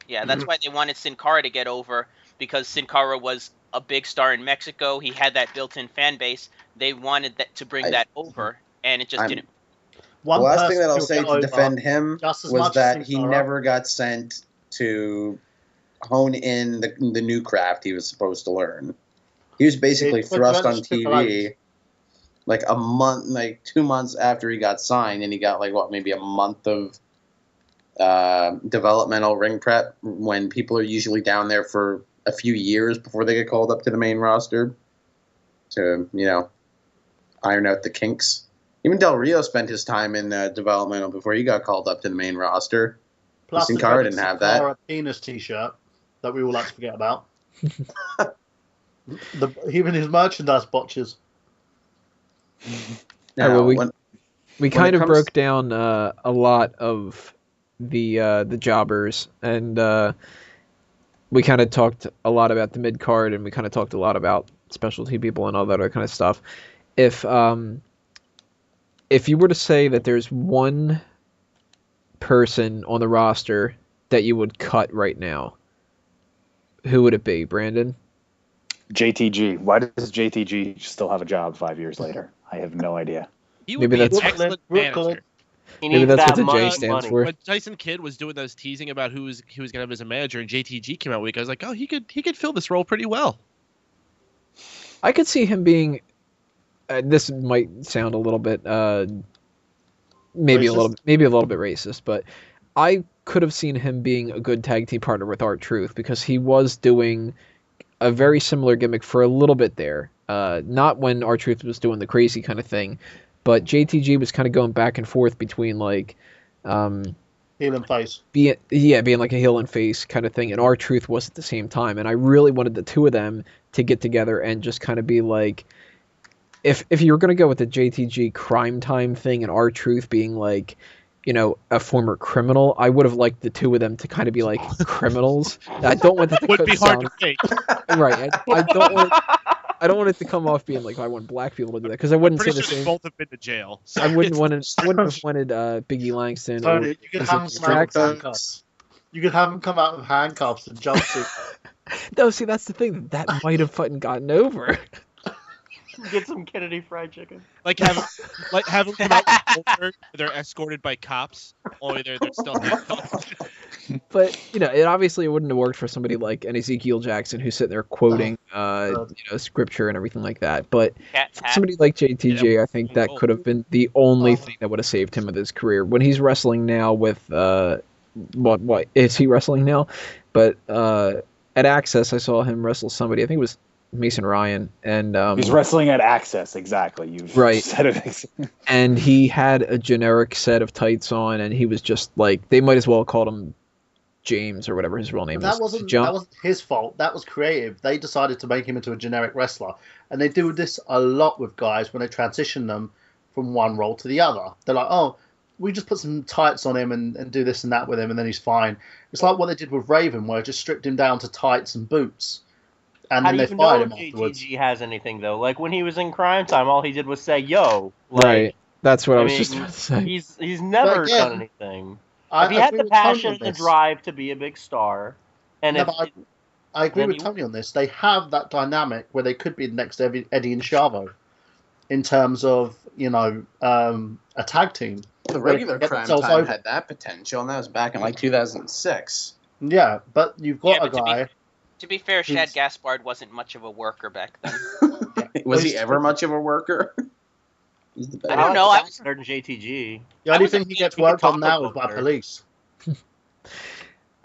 Yeah, that's why they wanted Sin Cara to get over, because Sin Cara was a big star in Mexico. He had that built-in fan base. They wanted that to bring that over, and it just didn't. The last thing that I'll person say who'll to get defend over him just as was much as that Sin he Cara. never got sent to hone in the new craft he was supposed to learn. He was basically thrust on TV like a month, like 2 months after he got signed, and he got like maybe a month of developmental ring prep when people are usually down there for a few years before they get called up to the main roster to, iron out the kinks. Even Del Rio spent his time in developmental before he got called up to the main roster. Plus Sin Cara didn't have that. A penis T-shirt that we all like to forget about. Even his merchandise botches. Now, we kind of broke down a lot of the jobbers, and we kind of talked a lot about the mid card, and we kind of talked a lot about specialty people and all that other kind of stuff. If you were to say that there's one person on the roster that you would cut right now, who would it be, Brandon? JTG. Why does JTG still have a job 5 years later? I have no idea. He would be an excellent manager. Maybe that's what the J stands for. When Tyson Kidd was doing those teasing about who was going to have as a manager, and JTG came out week, I was like, oh, he could fill this role pretty well. I could see him being. This might sound a little bit, maybe a little bit racist, but I could have seen him being a good tag team partner with R-Truth, because he was doing a very similar gimmick for a little bit there. Not when R-Truth was doing the crazy kind of thing, but JTG was kind of going back and forth between like heel and face. Being like a heel and face kind of thing, and R-Truth was at the same time. And I really wanted the two of them to get together and just kind of be like, if you were going to go with the JTG crime time thing and R-Truth being like, a former criminal, I would have liked the two of them to kind of be like criminals. I don't want that to would be hard to fake. Right. I don't want it to come off being like I want black people to do that, because I wouldn't say the same. Both have been to jail. So I wouldn't have wanted Biggie Langston. Tony, you could have him come out with handcuffs. You could have him come out with handcuffs and jumpsuit. No, see, that's the thing. That might have fucking gotten over. Get some Kennedy fried chicken. Like have them come out with Goldberg, they're escorted by cops, only they're still handcuffed. But it obviously wouldn't have worked for somebody like an Ezekiel Jackson who's sitting there quoting scripture and everything like that. But for somebody like JTG, I think that could have been the only thing that would have saved him with his career. When he's wrestling now with what is he wrestling now? But at Access, I saw him wrestle somebody. I think it was Mason Ryan, and he's wrestling at Access, exactly. You've said it. And he had a generic set of tights on, and he was just like, they might as well have called him James or whatever his real name is. That wasn't his fault. That was creative. They decided to make him into a generic wrestler, and they do this a lot with guys when they transition them from one role to the other. They're like, oh, we just put some tights on him and do this and that with him, and then he's fine. It's like what they did with Raven, where they just stripped him down to tights and boots. And then they fired him afterwards. JTG has anything though? Like when he was in Crime Time, all he did was say "Yo." Like, right. That's what I was just about to say. He's never done anything. If he had the passion and the drive to be a big star, and I agree with Tony on this. They have that dynamic where they could be the next Eddie and Chavo, in terms of a tag team. The regular Crime Time had that potential, and that was back in like 2006. Yeah, but you've got a guy. To be fair, Shad Gaspard wasn't much of a worker back then. Was he ever much of a worker? I don't know. I was better than JTG. The only thing he gets worked on now is by police.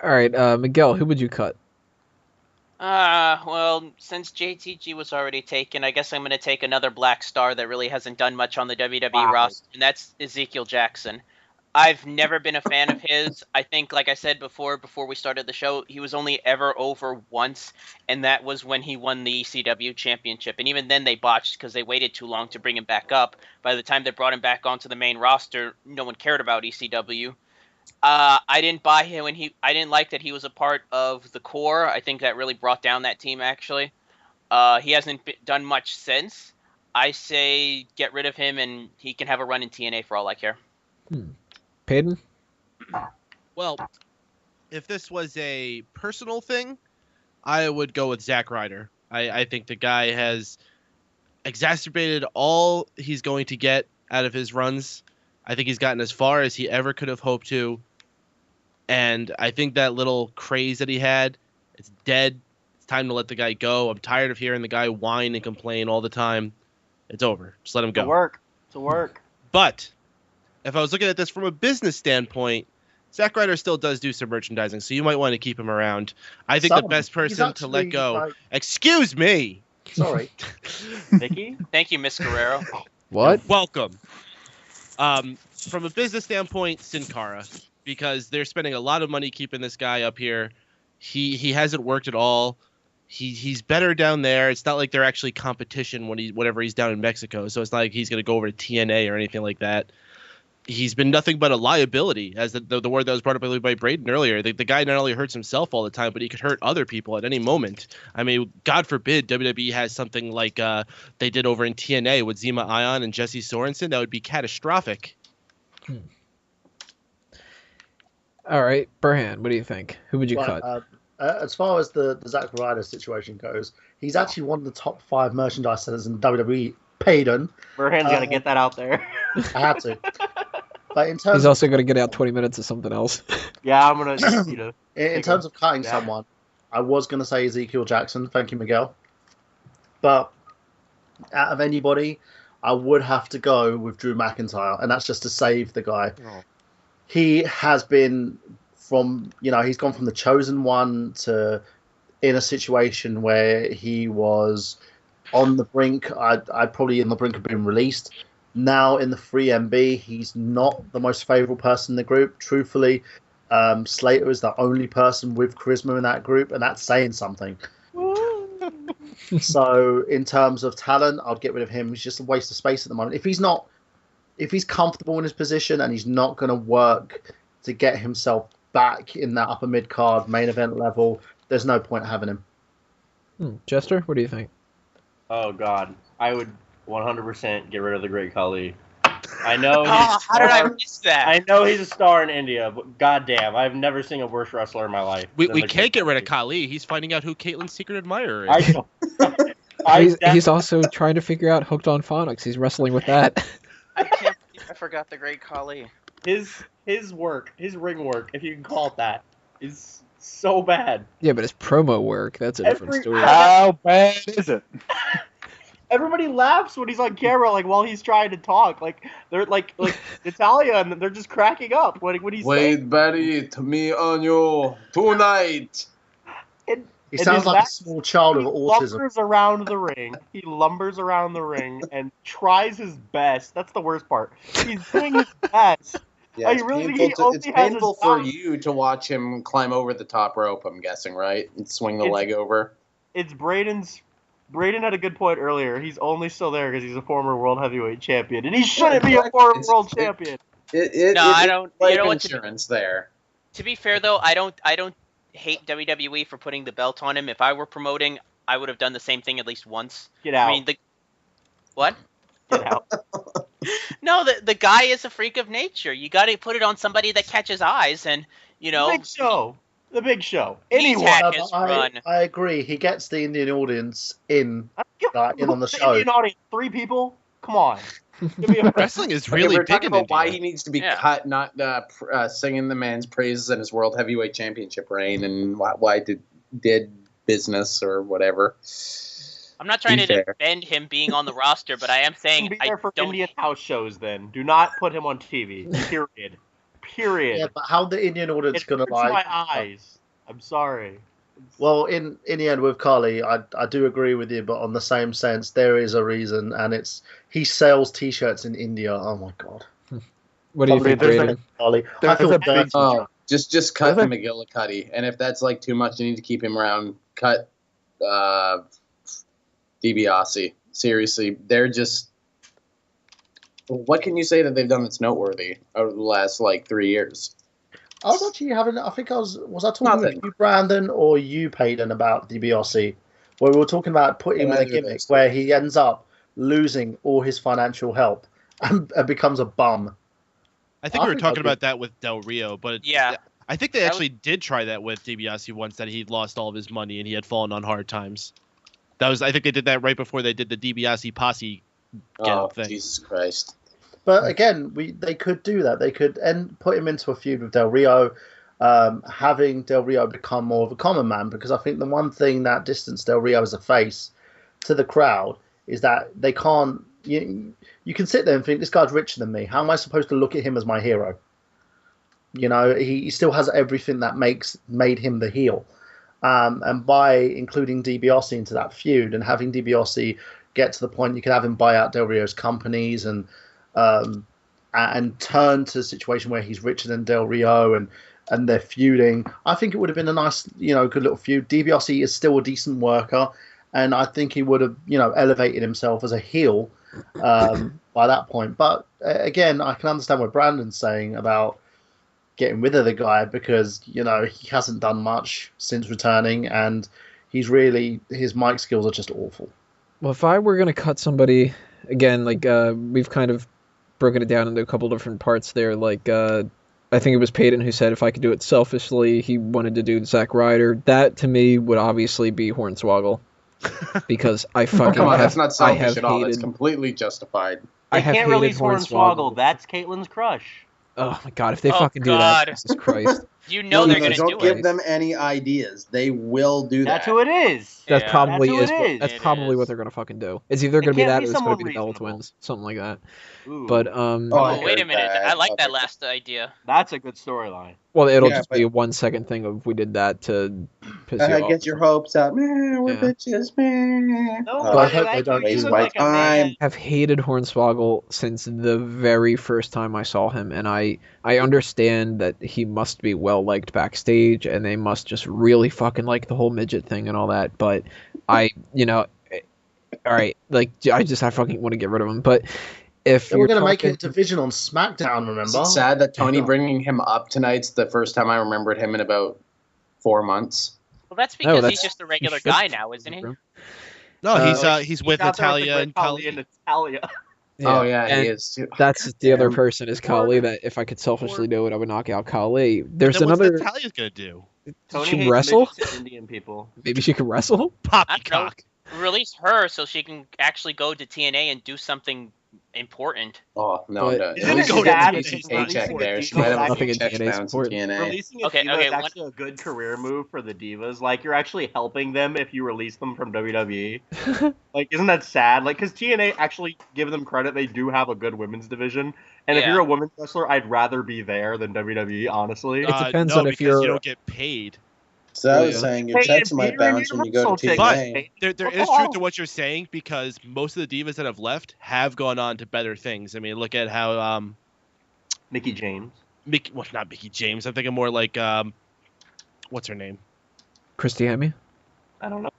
All right, Miguel, who would you cut? Well, since JTG was already taken, I guess I'm going to take another black star that really hasn't done much on the WWE roster, and that's Ezekiel Jackson. I've never been a fan of his. I think, like I said before we started the show, he was only ever over once, and that was when he won the ECW championship. And even then they botched because they waited too long to bring him back up. By the time they brought him back onto the main roster, no one cared about ECW. I didn't buy him I didn't like that he was a part of the core. I think that really brought down that team, actually. He hasn't done much since. I say get rid of him, and he can have a run in TNA for all I care. Peyton? Well, if this was a personal thing, I would go with Zack Ryder. I think the guy has exacerbated all he's going to get out of his runs. I think he's gotten as far as he ever could have hoped to. And I think that little craze that he had, it's dead. It's time to let the guy go. I'm tired of hearing the guy whine and complain all the time. It's over. Just let him go. To work. But if I was looking at this from a business standpoint, Zack Ryder still does do some merchandising, so you might want to keep him around. I think the best person to let go. Excuse me. Sorry. Vicky? Thank you, Miss Guerrero. What? You're welcome. From a business standpoint, Sin Cara, because they're spending a lot of money keeping this guy up here. He hasn't worked at all. He's better down there. It's not like they're actually competition whenever he's down in Mexico. So it's not like he's going to go over to TNA or anything like that. He's been nothing but a liability, as the word that was brought up by Braden earlier. The guy not only hurts himself all the time, but he could hurt other people at any moment. I mean, God forbid WWE has something like they did over in TNA with Zima Ion and Jesse Sorensen. That would be catastrophic. All right, Burhan, what do you think? Who would you cut? As far as the Zack Ryder situation goes, he's actually one of the top 5 merchandise sellers in WWE. Payton. Burhan's got to get that out there. I had to. But in terms he's also going to get out 20 minutes of something else. Yeah, I'm going to, In terms of cutting someone, I was going to say Ezekiel Jackson. Thank you, Miguel. But out of anybody, I would have to go with Drew McIntyre, and that's just to save the guy. Oh. He has been he's gone from the chosen one to in a situation where he was on the brink. I'd probably in the brink of being released. Now in the 3MB, he's not the most favourable person in the group. Truthfully, Slater is the only person with charisma in that group, and that's saying something. So in terms of talent, I'd get rid of him. He's just a waste of space at the moment. If he's comfortable in his position and he's not going to work to get himself back in that upper mid card main event level, there's no point having him. Jester, what do you think? Oh God, I would 100% get rid of the Great Khali. I know. How did I miss that? I know he's a star in India, but goddamn, I've never seen a worse wrestler in my life. We can't get rid of Khali. He's finding out who Caitlyn's secret admirer is. He's also trying to figure out Hooked on Phonics. He's wrestling with that. I forgot the Great Khali. His work, his ring work, if you can call it that, is so bad. Yeah, but his promo work, that's a different story. How bad is it? Everybody laughs when he's on camera, like while he's trying to talk. Like they're like Natalia, and they're just cracking up when he's Wait, Betty, to me on you tonight. He sounds like a small child with autism. He lumbers around the ring and tries his best. That's the worst part. He's doing his best. Yeah, it's painful for you to watch him climb over the top rope, I'm guessing, right? And swing the leg over. It's Braden's. Braden had a good point earlier. He's only still there because he's a former world heavyweight champion, and he shouldn't be a former world champion. I don't. You know insurance there. To be fair, though, I don't hate WWE for putting the belt on him. If I were promoting, I would have done the same thing at least once. Get out. I mean, what? Get out. No, the guy is a freak of nature. You got to put it on somebody that catches eyes, and The Big Show. Anyone. I agree. He gets the Indian audience in on the show. Indian audience, 3 people. Come on. Wrestling is really big talking in about India. why he needs to be cut, not singing the man's praises in his world heavyweight championship reign, and why did business or whatever. I'm not trying to defend him being on the roster, but I am saying be there for Indian house shows. Then do not put him on TV. Period. Yeah, but how the Indian audience gonna like? My eyes. I'm sorry. Well, in the end with Khali, I do agree with you, but on the same sense, there is a reason, and it's he sells T-shirts in India. Oh my God. What do you think, Braden? Khali, I feel bad. Just cut McGillicuddy, and if that's like too much, you need to keep him around. Cut DiBiase. Seriously, they're just. What can you say that they've done that's noteworthy over the last 3 years? I was actually having. I think was I talking with you, Brandon, or you, Peyton, about DiBiase where we were talking about putting him in a Either of gimmick those where he ends up losing all his financial help and becomes a bum. I think we were think talking that'd be- about that with Del Rio, but Yeah. I think they That actually did try that with DiBiase once, that he'd lost all of his money and he had fallen on hard times. I think they did that right before they did the DiBiase posse get Oh, up thing. Jesus Christ. But again, they could do that. They could put him into a feud with Del Rio, having Del Rio become more of a common man. Because I think the one thing that distanced Del Rio as a face to the crowd is that they can't. You can sit there and think, this guy's richer than me. How am I supposed to look at him as my hero? You know, he still has everything that made him the heel. And by including DiBiase into that feud and having DiBiase get to the point you could have him buy out Del Rio's companies and turn to a situation where he's richer than Del Rio and they're feuding, I think it would have been a nice, good little feud. DiBiase is still a decent worker, and I think he would have, elevated himself as a heel by that point. But again, I can understand what Brandon's saying about getting rid of the guy because he hasn't done much since returning, and his mic skills are just awful. Well, if I were gonna cut somebody again, like we've kind of broken it down into a couple different parts there. Like I think it was Peyton who said if I could do it selfishly, he wanted to do Zack Ryder. That to me would obviously be Hornswoggle, because I fucking Come on, that's not I have selfish at all. That's hated- completely justified. I They have can't hated release Hornswoggle. That's Caitlin's crush. Oh my god, if they Oh, fucking do God. that, Jesus Christ. You know they're gonna Don't do give it. them any ideas. They will do That's that. who it is. That's Yeah. probably That's who it is. that's It probably is. what they're gonna fucking do. It's either gonna It be can't that be or it's gonna someone be the Bella reasonable. Twins, something like that. Ooh, But Oh, Oh, I wait a heard minute. that. I like that Okay. last idea. that's a good storyline. well, it'll Yeah, just be a 1 second thing of we did that to piss you off. Get your hopes up. Man, we're Yeah. bitches, man. No, But I hope like, they don't you do look that. like a man. Have hated Hornswoggle since the very first time I saw him, and I understand that he must be well liked backstage, and they must just really fucking like the whole midget thing and all that. But all right, like I fucking want to get rid of him. But if We're you're going to make talking- it a division on SmackDown, remember? Is it sad that Tony Yeah. bringing him up tonight's the first time I remembered him in about 4 months? Well, that's No, because that's- he's just a regular he should- guy now, isn't he? No, he's Uh, with out there with Natalia the and great Khali Kali. and Natalia. Oh, yeah, and he is too. That's the other Damn. person is Kali. That if I could selfishly do it, I would knock out Kali. There's Then what's another. Natalia's gonna do? Tony She can hates wrestle. midgets and Indian people. Maybe she can wrestle. Poppycock. don't know. Release her so she can actually go to TNA and do something important. Oh, no, But- no. Isn't At least it she gets sad a that decent she's paycheck releasing there. a She might have a Nothing in check TNA 's bounce in important. TNA. Releasing a Okay, diva okay, is actually a good career move for the divas. Like, you're actually helping them if you release them from WWE. Like, isn't that sad? Like, because TNA actually, give them credit, they do have a good women's division. And if Yeah. you're a women's wrestler, I'd rather be there than WWE, honestly. It depends no, on if because you're- you don't get paid. So I was Yeah. saying your Hey, checks if might you're in bounce when you go to Universal, TNA. take- There What is the truth hell? to what you're saying, because most of the divas that have left have gone on to better things. I mean, look at how Mickey James. not Mickey James. I'm thinking more like what's her name? Christy Hemme. I don't know.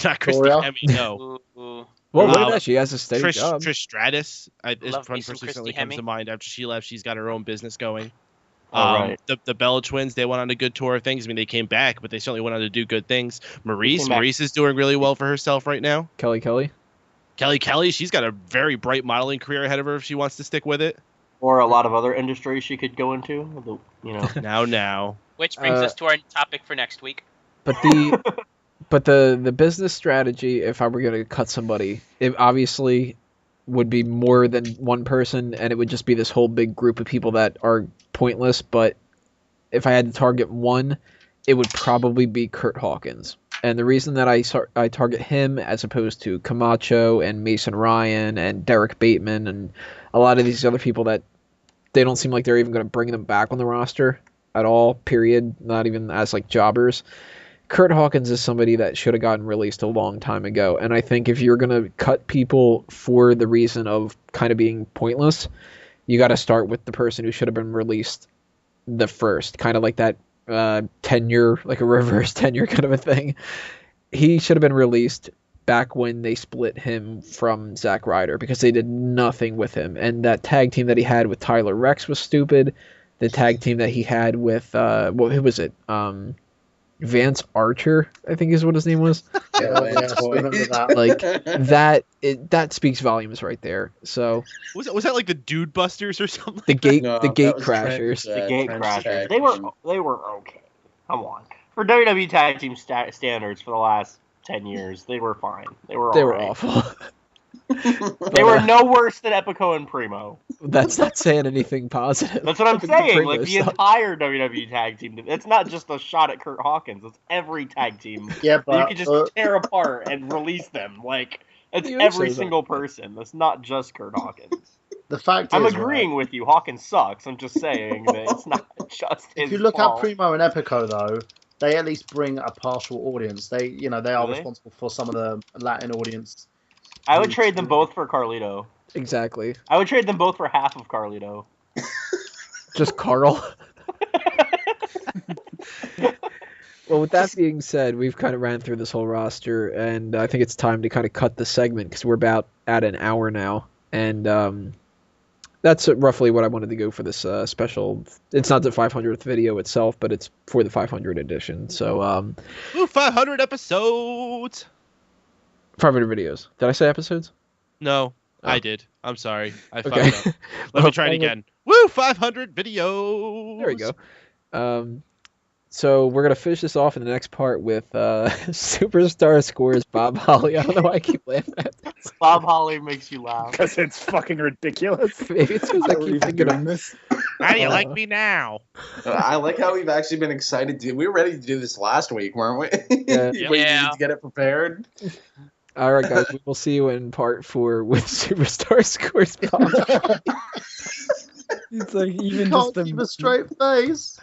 Not Christy Victoria? Hemme, no. Ooh. Well, look Um, at that. She has a steady job. Trish Stratus is Love one me some person who Christy certainly comes Hemme. to mind. After she left, she's got her own business going. Oh, right. The Bella Twins, they went on a good tour of things. I mean, they came back, but they certainly went on to do good things. came back. Maurice is doing really well for herself right now. Kelly. Kelly, she's got a very bright modeling career ahead of her if she wants to stick with it. Or a lot of other industries she could go into. You know. Now. Which brings Uh, us to our topic for next week. But the business strategy, if I were going to cut somebody, it obviously would be more than one person, and it would just be this whole big group of people that are pointless. But if I had to target one, it would probably be Kurt Hawkins. And the reason that I target him as opposed to Camacho and Mason Ryan and Derek Bateman and a lot of these other people that they don't seem like they're even going to bring them back on the roster at all, period, not even as like jobbers. Kurt Hawkins is somebody that should have gotten released a long time ago. And I think if you're going to cut people for the reason of kind of being pointless, you got to start with the person who should have been released the first, kind of like that tenure, like a reverse tenure kind of a thing. He should have been released back when they split him from Zack Ryder because they did nothing with him. And that tag team that he had with Tyler Rex was stupid. The tag team that he had with, who was it? Vance Archer, I think is what his name was. Yes, I remember that. Like that speaks volumes right there. So Was that like the Dude Busters or something? the gate No, the that gate was crashers. Trent, The Gate Trent Crashers. Tag They were Team. okay. Come on. For WWE Tag Team standards for the last 10 years, they were fine. They were alright. awful. They were no worse than Epico and Primo. That's not saying anything positive. That's what I'm The saying. Primo Like the stuff. entire WWE Tag Team. It's not just a shot at Kurt Hawkins. It's every tag team. Yeah, You but can just tear apart and release them. Like it's You every say so. single person. That's not just Kurt Hawkins. the fact I'm is, agreeing with you. Hawkins sucks. I'm just saying that it's not just his if you look fault. at Primo and Epico, though, they at least bring a partial audience. They are Do they? responsible for some of the Latin audience. I would trade them both for Carlito. Exactly. I would trade them both for half of Carlito. Just Carl. Well, with that being said, we've kind of ran through this whole roster, and I think it's time to kind of cut the segment because we're about at an hour now, and that's roughly what I wanted to go for this special. It's not the 500th video itself, but it's for the 500 edition. So, Ooh, 500 episodes. 500 videos. Did I say episodes? No, Oh. I did. I'm sorry. I Okay. fucked up. Let me try it again. Woo, 500 videos. There we go. So we're gonna finish this off in the next part with Superstar Scores Bob Holly. I don't know why I keep laughing at this. Bob Holly makes you laugh. Because it's fucking ridiculous. Maybe it's because I Are we keep thinking doing of this? How do you like me now? I like how we've actually been excited to. We were ready to do this last week, weren't we? Yeah. We Yeah. needed to get it prepared. All right, guys. We will see you in part 4 with Superstar Scores Bob Holly. It's like even Can't just the keep a straight face.